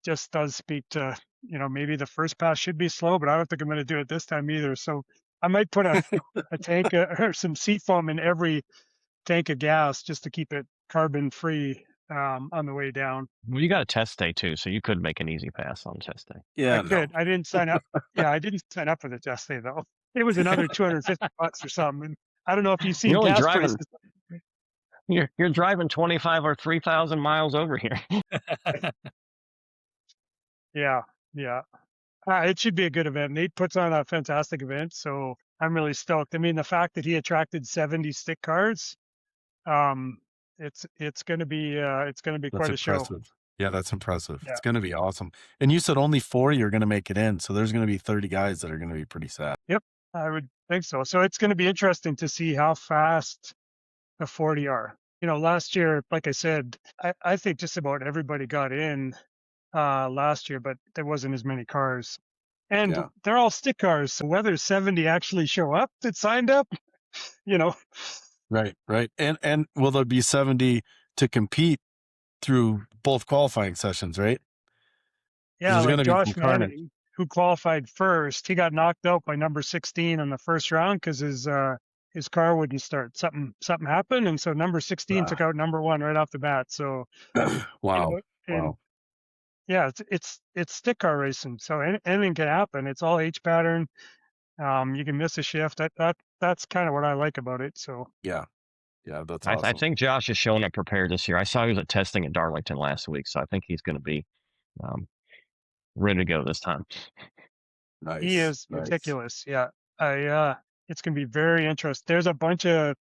just does speak to, maybe the first pass should be slow, but I don't think I'm going to do it this time either. So I might put a tank or some seafoam in every tank of gas just to keep it carbon free on the way down. Well, you got a test day too, so you could make an easy pass on test day. Yeah, I could. I didn't sign up. Yeah, I didn't sign up for the test day though. It was another $250 or something. And I don't know if you've seen You're only gas driving. prices. You're driving 25 or 3,000 miles over here. Yeah. It should be a good event. Nate puts on a fantastic event, so I'm really stoked. I mean, the fact that he attracted 70 stick cars, it's going to be that's quite a show. impressive. Yeah, that's impressive. Yeah. It's going to be awesome. And you said only 40 are going to make it in, so there's going to be 30 guys that are going to be pretty sad. Yep, I would think so. So it's going to be interesting to see how fast the 40 are. Last year, like I said, I think just about everybody got in last year, but there wasn't as many cars. And Yeah. they're all stick cars. So whether 70 actually show up that signed up, Right. And will there be 70 to compete through both qualifying sessions, right? Yeah, There's like gonna be some Josh carnage. Manning, who qualified first, he got knocked out by number 16 in the first round because his car wouldn't start. Something happened, and so number 16 took out number 1 right off the bat. So Wow. and Wow. yeah, it's stick car racing, so anything can happen. It's all H pattern. You can miss a shift. That's kind of what I like about it. So Yeah, that's I awesome. think Josh is showing up prepared this year. I saw he was at testing at Darlington last week, so I think he's going to be ready to go this time. Nice. he is meticulous. Yeah, it's gonna be very interesting. There's a bunch of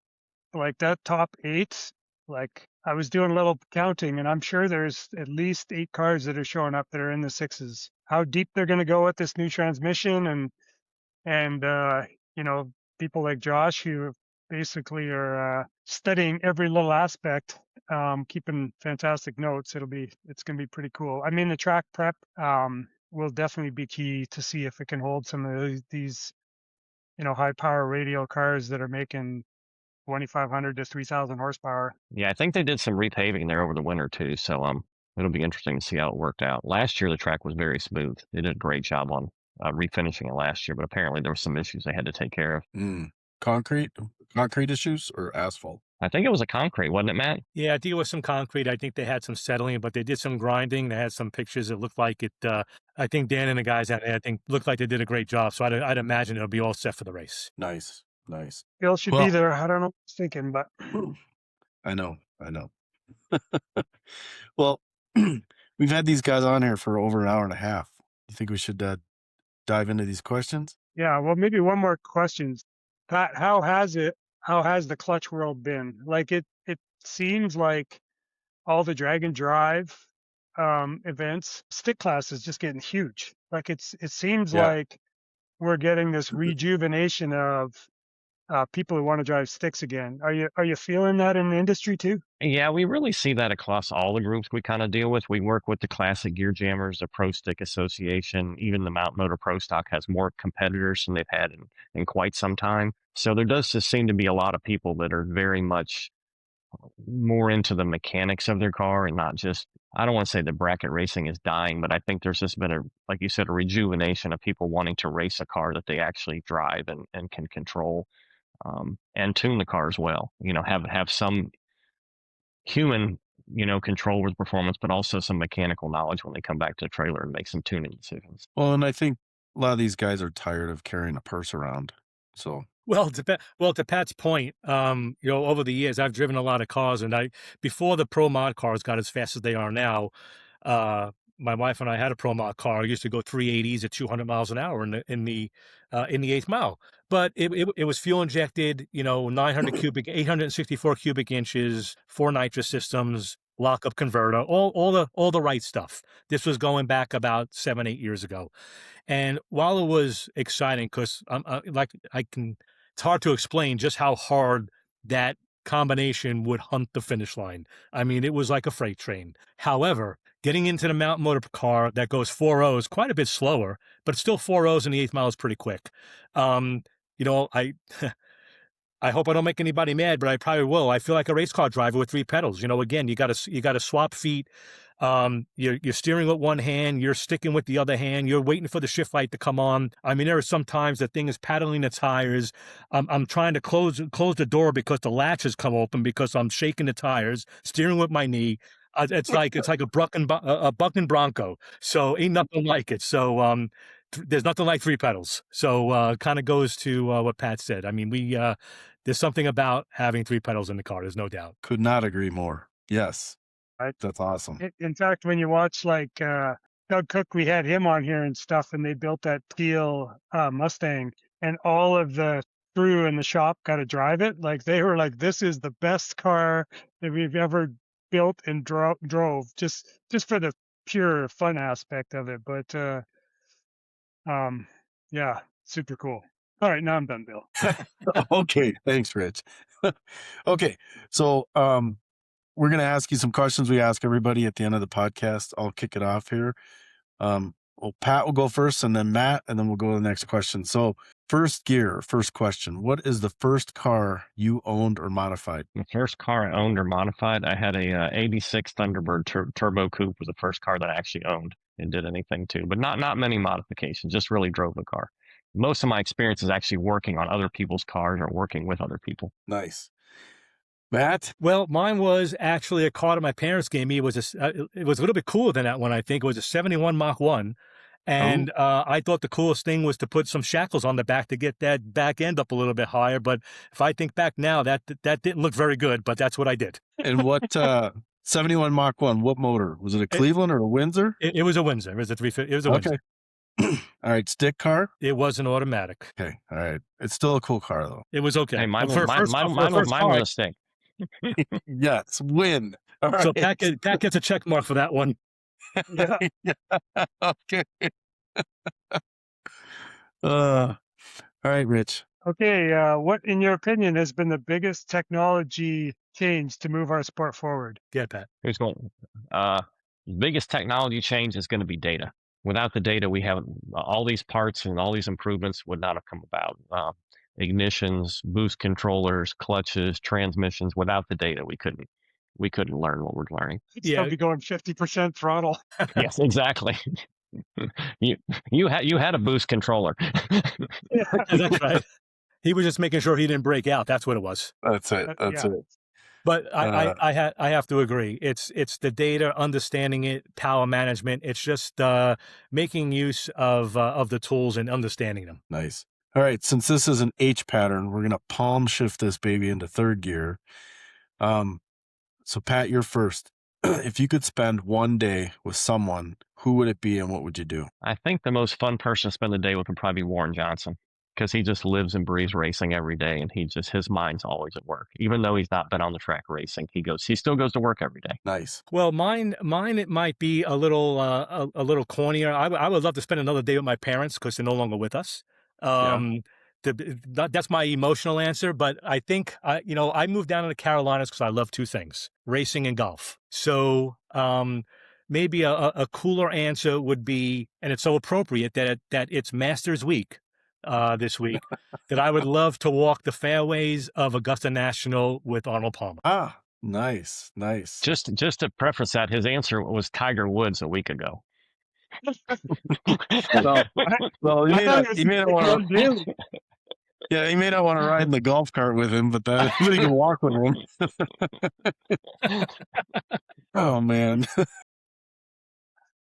like that top 8. Like I was doing a little counting, and I'm sure there's at least 8 cars that are showing up that are in the 6s. How deep they're going to go with this new transmission, and people like Josh who basically are studying every little aspect, keeping fantastic notes. It's going to be pretty cool. I mean, the track prep will definitely be key to see if it can hold some of these high power radial cars that are making 2,500 to 3,000 horsepower. Yeah, I think they did some repaving there over the winter too, so it'll be interesting to see how it worked out. Last year the track was very smooth. They did a great job on refinishing it last year, but apparently there were some issues they had to take care of. Concrete issues or asphalt? I think it was a concrete, wasn't it, Matt? Yeah, I think it was some concrete. I think they had some settling, but they did some grinding. They had some pictures. It looked like it. I think Dan and the guys out there, looked like they did a great job. So I'd imagine it'll be all set for the race. Nice. Bill should be there. I don't know what he's thinking, but I know. Well, we've had these guys on here for over an hour and a half. You think we should dive into these questions? Yeah, well, maybe one more question. Pat, how has the clutch world been? Like it seems like all the drag and drive events, stick class is just getting huge. Like it seems like we're getting this rejuvenation of people who want to drive sticks again. Are you feeling that in the industry too? Yeah, we really see that across all the groups we kind of deal with. We work with the Classic Gear Jammers, the Pro Stick Association, even the Mount Motor Pro Stock has more competitors than they've had in quite some time. So there does just seem to be a lot of people that are very much more into the mechanics of their car and not just, I don't want to say that bracket racing is dying, but I think there's just been like you said, a rejuvenation of people wanting to race a car that they actually drive and can control. And tune the car as well, have some human, control with performance, but also some mechanical knowledge when they come back to the trailer and make some tuning decisions. Well, and I think a lot of these guys are tired of carrying a purse around. So, to Pat's point, over the years, I've driven a lot of cars, and before the Pro Mod cars got as fast as they are now, my wife and I had a Pro Mod car. I used to go 380s at 200 miles an hour in the 8th mile, but it was fuel injected, 864 cubic inches, 4 nitrous systems, lockup converter, all the right stuff. This was going back about 7-8 years ago, and while it was exciting, because it's hard to explain just how hard that combination would hunt the finish line. I mean, it was like a freight train. However, getting into the mountain motor car that goes 4.0 is quite a bit slower, but still 4.0s in the 8th mile is pretty quick. I hope I don't make anybody mad, but I probably will. I feel like a race car driver with 3 pedals. Again, you got to swap feet. You're steering with one hand, you're sticking with the other hand, you're waiting for the shift light to come on. I mean, there are some times the thing is paddling the tires. I'm trying to close the door because the latch has come open because I'm shaking the tires, steering with my knee. It's like a bucking bronco. So ain't nothing like it. So there's nothing like 3 pedals. So kind of goes to what Pat said. I mean, there's something about having 3 pedals in the car. There's no doubt. Could not agree more. Yes. Right. That's awesome. In fact, when you watch like Doug Cook, we had him on here and stuff, and they built that teal Mustang, and all of the crew in the shop got to drive it. Like they were like, "This is the best car that we've ever built and drove," just for the pure fun aspect of it. But yeah, super cool. All right, now I'm done, Bill. Okay, thanks, Rich. Okay, so we're going to ask you some questions we ask everybody at the end of the podcast. I'll kick it off here. Pat will go first, and then Matt, and then we'll go to the next question. So first question. What is the first car you owned or modified? The first car I owned or modified, I had a 86 Thunderbird Turbo Coupe was the first car that I actually owned and did anything to, but not many modifications, just really drove the car. Most of my experience is actually working on other people's cars or working with other people. Nice. Matt? Well, mine was actually a car that my parents gave me. It was a little bit cooler than that one, I think. It was a 71 Mach 1. And I thought the coolest thing was to put some shackles on the back to get that back end up a little bit higher. But if I think back now, that didn't look very good, but that's what I did. And what 71 Mach 1, what motor? Was it a Cleveland or a Windsor? It was a Windsor. It was a 350. It was a Windsor. All right, stick car? It was an automatic. Okay, all right. It's still a cool car, though. It was okay. Hey, mine was a stick. Yes, win. All right. So Pat gets a check mark for that one. Yeah. Okay. All right, Rich. Okay. What, in your opinion, has been the biggest technology change to move our sport forward? Get Pat. Here's going. The biggest technology change is going to be data. Without the data, we have all these parts and all these improvements would not have come about. Ignitions, boost controllers, clutches, transmissions. Without the data, we couldn't learn what we're learning. It'd still be going 50% throttle. Yes, exactly. You had a boost controller. Yeah. That's right. He was just making sure he didn't break out. That's what it was. That's it. That's Yeah. it. But I have to agree. It's the data, understanding it, power management. It's just making use of the tools and understanding them. Nice. All right. Since this is an H pattern, we're gonna palm shift this baby into third gear. So Pat, you're first. If you could spend one day with someone, who would it be and what would you do? I think the most fun person to spend the day with would probably be Warren Johnson, because he just lives and breathes racing every day, and his mind's always at work. Even though he's not been on the track racing, he still goes to work every day. Nice. Well, mine it might be a little cornier. I would love to spend another day with my parents because they're no longer with us. That's my emotional answer, but I think I moved down to the Carolinas because I love two things: racing and golf. So maybe a cooler answer would be, and it's so appropriate that it's Masters Week this week, that I would love to walk the fairways of Augusta National with Arnold Palmer. Ah, nice. Just to preface that, his answer was Tiger Woods a week ago. Well, you may not want to. Yeah, he may not want to ride in the golf cart with him, but he can walk with him. Oh man.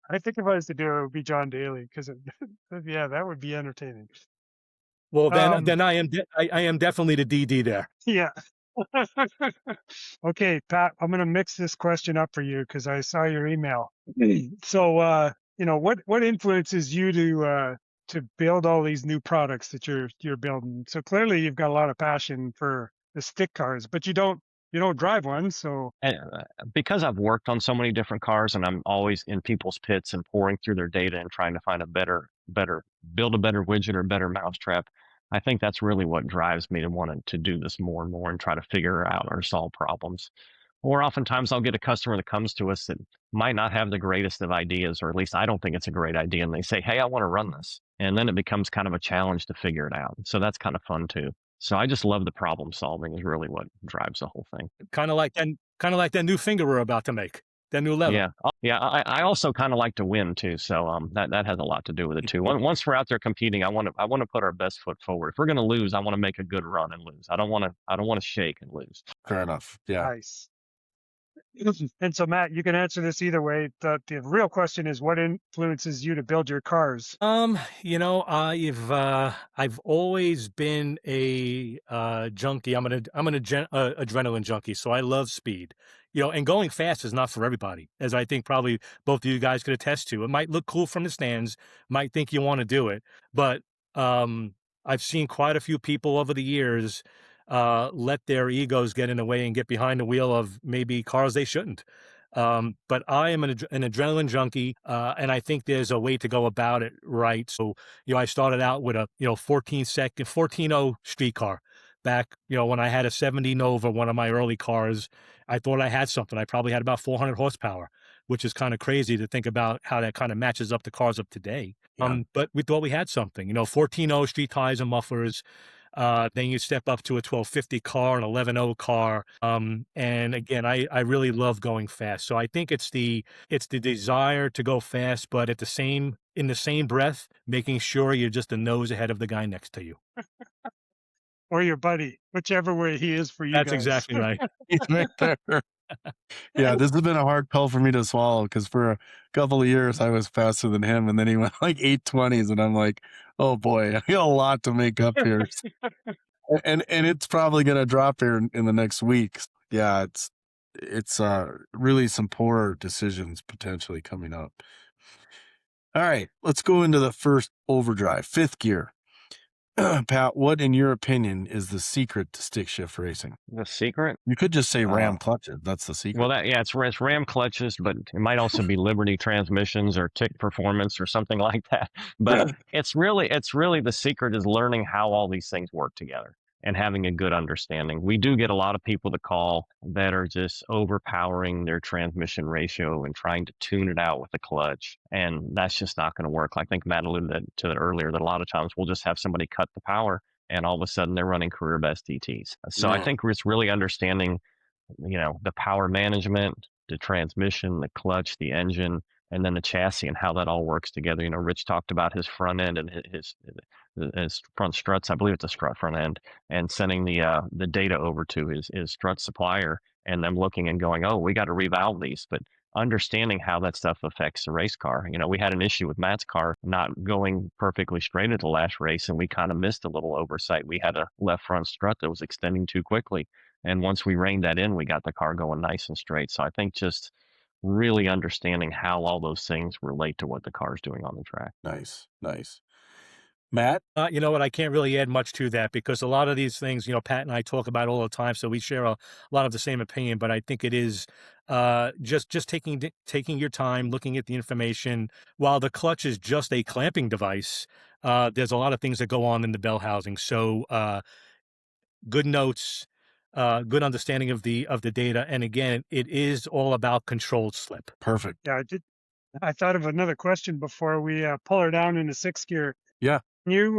I think if I was to do it, it would be John Daly because, yeah, that would be entertaining. Well, then I am definitely the DD there. Yeah. Okay, Pat, I'm going to mix this question up for you because I saw your email. So, what influences you to build all these new products that you're building? So clearly you've got a lot of passion for the stick cars, but you don't drive one. So because I've worked on so many different cars and I'm always in people's pits and pouring through their data and trying to find a better build a better widget or better mousetrap, I think that's really what drives me to want to do this more and more and try to figure out or solve problems. Or oftentimes I'll get a customer that comes to us that might not have the greatest of ideas, or at least I don't think it's a great idea. And they say, hey, I want to run this. And then it becomes kind of a challenge to figure it out. So that's kind of fun too. So I just love the problem solving is really what drives the whole thing. Kind of like that new finger we're about to make, that new level. Yeah. I also kind of like to win too. So that has a lot to do with it too. Once we're out there competing, I want to put our best foot forward. If we're going to lose, I want to make a good run and lose. I don't want to shake and lose. Fair enough. Yeah. Nice. And so, Matt, you can answer this either way. The real question is, what influences you to build your cars? I've always been a junkie. I'm an adrenaline junkie, so I love speed. And going fast is not for everybody, as I think probably both of you guys could attest to. It might look cool from the stands, might think you want to do it, but I've seen quite a few people over the years let their egos get in the way and get behind the wheel of maybe cars they shouldn't. But I am an adrenaline junkie, and I think there's a way to go about it right. So, I started out with a 14.0 street car back, when I had a 70 Nova, one of my early cars. I thought I had something. I probably had about 400 horsepower, which is kind of crazy to think about how that kind of matches up to cars of today. Yeah. But we thought we had something, 14.0 street tires and mufflers. Then you step up to a 1250 car, an 11.0 car. And again, I really love going fast. So I think it's the desire to go fast, but in the same breath, making sure you're just a nose ahead of the guy next to you. Or your buddy, whichever way he is for you. That's guys. exactly right. He's right there. Yeah, this has been a hard pill for me to swallow because for a couple of years I was faster than him, and then he went like 820s, and I'm like, oh boy, I got a lot to make up here. and it's probably gonna drop here in the next week. Yeah, it's really some poor decisions potentially coming up. All right, let's go into the first overdrive, fifth gear. Pat, what in your opinion is the secret to stick shift racing? The secret? You could just say ram clutches. That's the secret. Well, it's ram clutches, but it might also be Liberty transmissions or Tick Performance or something like that. But it's really the secret is learning how all these things work together and having a good understanding. We do get a lot of people to call that are just overpowering their transmission ratio and trying to tune it out with the clutch. And that's just not going to work. I think Matt alluded to that earlier, that a lot of times we'll just have somebody cut the power and all of a sudden they're running career best DTs. So I think it's really understanding, the power management, the transmission, the clutch, the engine, and then the chassis and how that all works together. Rich talked about his front end and his front struts. I believe it's a strut front end, and sending the data over to his strut supplier and them looking and going, oh, we got to revalve these. But understanding how that stuff affects the race car. We had an issue with Matt's car not going perfectly straight at the last race, and we kind of missed a little oversight. We had a left front strut that was extending too quickly. And once we reined that in, we got the car going nice and straight. So I think just really understanding how all those things relate to what the car is doing on the track. Nice. Matt? You know what? I can't really add much to that because a lot of these things, Pat and I talk about all the time, so we share a lot of the same opinion. But I think it is just taking your time, looking at the information. While the clutch is just a clamping device, there's a lot of things that go on in the bell housing. So good notes, good understanding of the data, and again, it is all about controlled slip. Perfect. Yeah, I thought of another question before we pull her down into sixth gear. Yeah. You,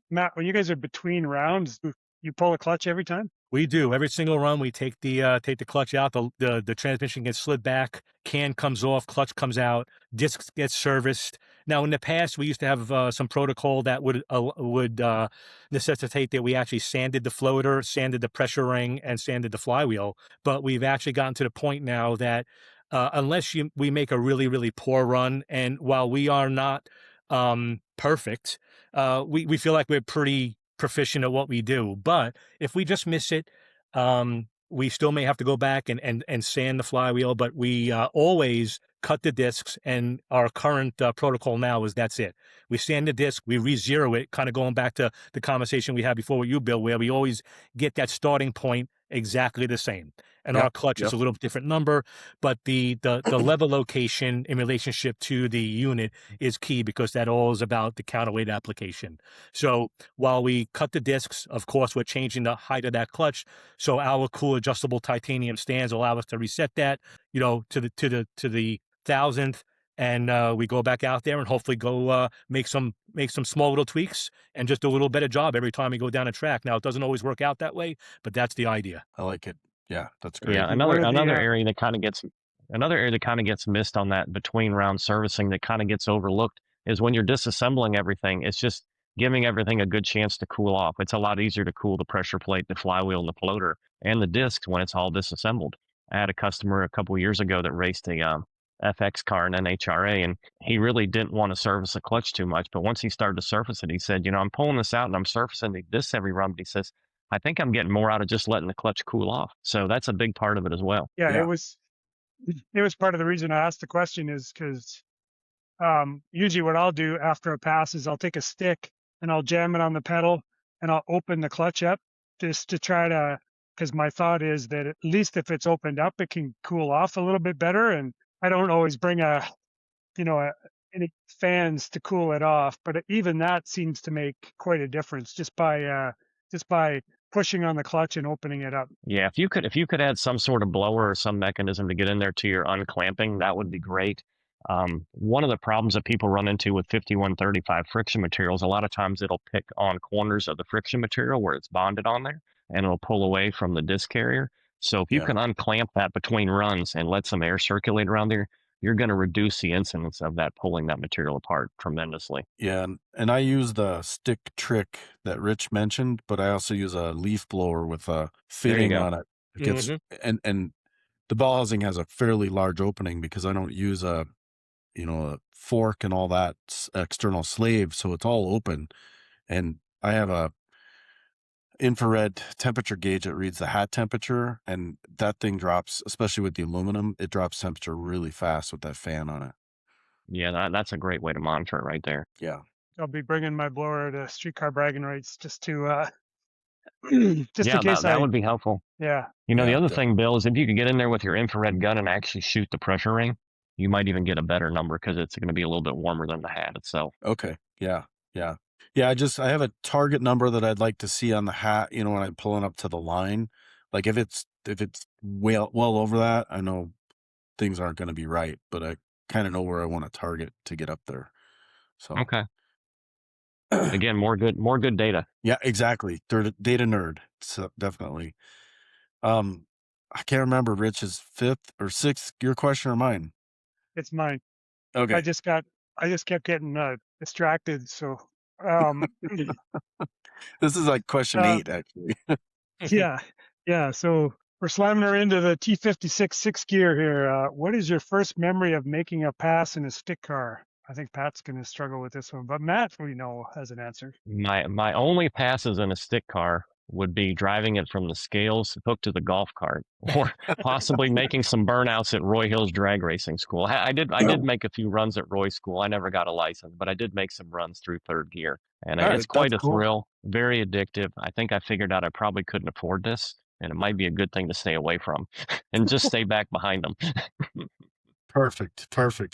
Matt, when you guys are between rounds, you pull a clutch every time? We do. Every single run, we take the clutch out. The transmission gets slid back, can comes off, clutch comes out, discs get serviced. Now, in the past, we used to have some protocol that would necessitate that we actually sanded the floater, sanded the pressure ring, and sanded the flywheel. But we've actually gotten to the point now that unless we make a really, really poor run, and while we are not perfect, we feel like we're pretty proficient at what we do. But if we just miss it, we still may have to go back and sand the flywheel, but we always cut the discs, and our current protocol now is that's it. We sand the disc, we re-zero it, kind of going back to the conversation we had before with you, Bill, where we always get that starting point exactly the same. And our clutch is a little different number, but the lever location in relationship to the unit is key because that all is about the counterweight application. So while we cut the discs, of course, we're changing the height of that clutch. So our cool adjustable titanium stands allow us to reset that, to the thousandth. And we go back out there and hopefully go make some small little tweaks and just do a little better job every time we go down a track. Now, it doesn't always work out that way, but that's the idea. I like it. Yeah, that's great. Yeah, another area that kind of gets missed on that between round servicing that kind of gets overlooked is when you're disassembling everything. It's just giving everything a good chance to cool off. It's a lot easier to cool the pressure plate, the flywheel, and the floater, and the discs when it's all disassembled. I had a customer a couple of years ago that raced a FX car in NHRA, and he really didn't want to service the clutch too much. But once he started to surface it, he said, I'm pulling this out and I'm surfacing this every run. But he says, I think I'm getting more out of just letting the clutch cool off. So that's a big part of it as well. Yeah. It was part of the reason I asked the question is because usually what I'll do after a pass is I'll take a stick and I'll jam it on the pedal and I'll open the clutch up just to try to, because my thought is that at least if it's opened up, it can cool off a little bit better. And I don't always bring any fans to cool it off, but even that seems to make quite a difference just by pushing on the clutch and opening it up. Yeah, if you could add some sort of blower or some mechanism to get in there to your unclamping, that would be great. One of the problems that people run into with 5135 friction materials, a lot of times it'll pick on corners of the friction material where it's bonded on there, and it'll pull away from the disc carrier. So if you can unclamp that between runs and let some air circulate around there, you're going to reduce the incidence of that pulling that material apart tremendously. Yeah, and I use the stick trick that Rich mentioned, but I also use a leaf blower with a fitting on it. It gets and the bell housing has a fairly large opening because I don't use a fork and all that external slave, so it's all open. And I have a infrared temperature gauge that reads the hat temperature, and that thing drops, especially with the aluminum, it drops temperature really fast with that fan on it. Yeah, that's a great way to monitor it right there. Yeah. I'll be bringing my blower to Streetcar Bragging Rights just to just in case that would be helpful. Yeah. The other definitely. thing, Bill, is if you could get in there with your infrared gun and actually shoot the pressure ring, you might even get a better number because it's going to be a little bit warmer than the hat itself. Okay. Yeah. I have a target number that I'd like to see on the hat, when I'm pulling up to the line. Like if it's well over that, I know things aren't going to be right, but I kind of know where I want to target to get up there. So Okay. Again, more good data. Yeah, exactly. They're data nerd. So definitely. I can't remember, Rich, is 5th or 6th your question or mine? It's mine. Okay. I just kept getting distracted. So This is like question 8, actually. yeah. So we're slamming her into the T56 6 gear here. What is your first memory of making a pass in a stick car? I think Pat's going to struggle with this one, but Matt, we know, has an answer. My only passes in a stick car would be driving it from the scales hooked to the golf cart, or possibly making some burnouts at Roy Hill's drag racing school. I did make a few runs at Roy's school. I never got a license, but I did make some runs through 3rd gear, and All right, it's quite a that's cool. thrill, very addictive. I think I figured out I probably couldn't afford this, and it might be a good thing to stay away from and just stay back behind them. Perfect.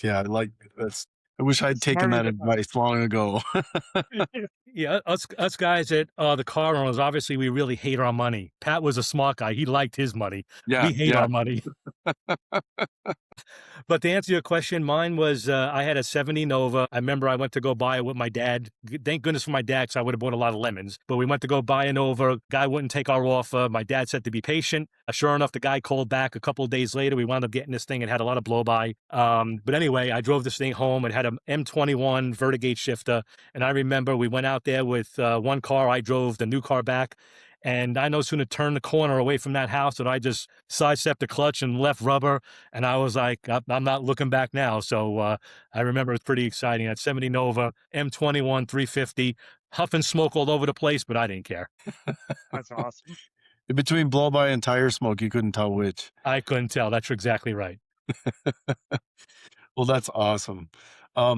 Yeah, I like this. I wish I'd taken that advice long ago. Yeah, us guys at the car owners, obviously we really hate our money. Pat was a smart guy. He liked his money. Yeah, we hate our money. But to answer your question, mine was I had a 70 Nova. I remember I went to go buy it with my dad. Thank goodness for my dad, because I would have bought a lot of lemons. But we went to go buy a Nova. Guy wouldn't take our offer. My dad said to be patient. Sure enough, the guy called back a couple of days later. We wound up getting this thing. It had a lot of blow by. But anyway, I drove this thing home. It had a M21 vertigate shifter. And I remember we went out there with one car. I drove the new car back. And I no sooner turned the corner away from that house that I just sidestepped the clutch and left rubber. And I was like, I'm not looking back now. So I remember it was pretty exciting. At 70 Nova, M21, 350, huff and smoke all over the place, but I didn't care. That's awesome. Between blow-by and tire smoke, you couldn't tell which. I couldn't tell. That's exactly right. Well, that's awesome. All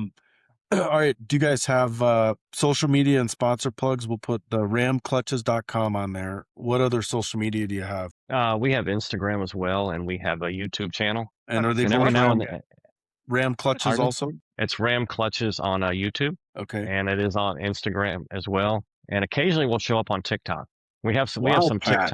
right. Do you guys have social media and sponsor plugs? We'll put the ramclutches.com on there. What other social media do you have? We have Instagram as well, and we have a YouTube channel. And are they every now and then Ram Clutches Pardon? also? It's Ram Clutches on YouTube. Okay. And it is on Instagram as well. And occasionally we'll show up on TikTok. We have some Pat.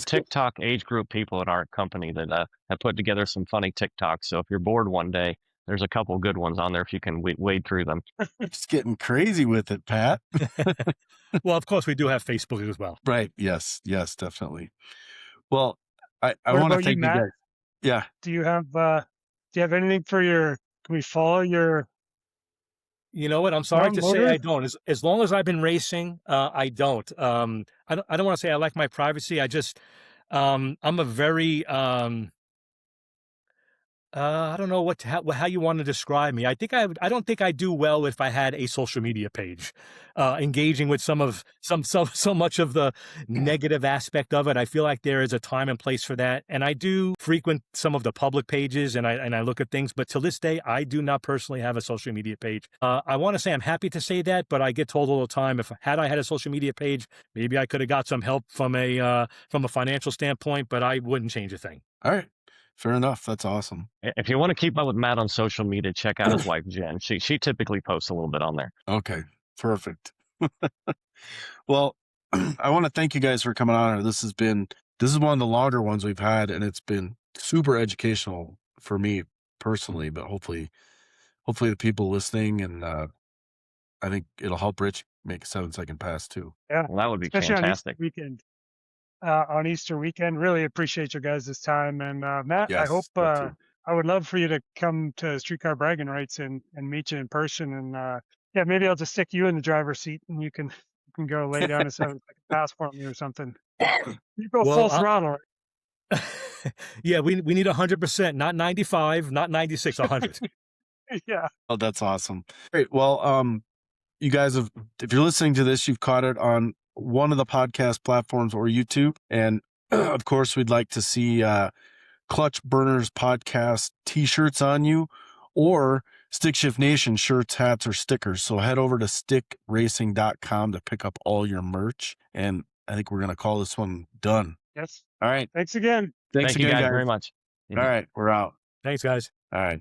TikTok age group people at our company that have put together some funny TikToks. So if you're bored one day, there's a couple good ones on there if you can wade through them. Just getting crazy with it, Pat. Well, of course, we do have Facebook as well. Right. Yes, definitely. Well, I What want to about thank you, you Matt? guys. Yeah. Do you have anything for can we follow your? You know what? I'm sorry to say motor? I don't. As long as I've been racing, I don't. I don't want to say I like my privacy. I just, I'm a very, I don't know how you want to describe me. I don't think I do well if I had a social media page, engaging with so much of the negative aspect of it. I feel like there is a time and place for that, and I do frequent some of the public pages, and I look at things. But to this day, I do not personally have a social media page. I want to say I'm happy to say that, but I get told all the time I had a social media page, maybe I could have got some help from a financial standpoint, but I wouldn't change a thing. All right. Fair enough. That's awesome. If you want to keep up with Matt on social media, check out his wife, Jen. She typically posts a little bit on there. Okay. Perfect. Well, I want to thank you guys for coming on. This is one of the longer ones we've had, and it's been super educational for me personally, but hopefully the people listening, and I think it'll help Rich make a 7-second pass too. Yeah, well, that would be especially fantastic. On Easter weekend. Really appreciate your guys' time. And Matt, Yes, I hope I would love for you to come to Streetcar Bragging Rights and meet you in person. And maybe I'll just stick you in the driver's seat and you can go lay down a 7-second pass for me or something. You go full throttle. Yeah, we need 100%, not 95, not 96, 100. Yeah. Oh, that's awesome. Great. Well, you guys if you're listening to this, you've caught it on one of the podcast platforms or YouTube. And of course, we'd like to see Clutch Burners podcast t-shirts on you, or Stick Shift Nation shirts, hats, or stickers. So head over to stickracing.com to pick up all your merch. And I think we're going to call this one done. Yes. All right. Thanks again. Thanks Thank you again, guys very much. All right. We're out. Thanks, guys. All right.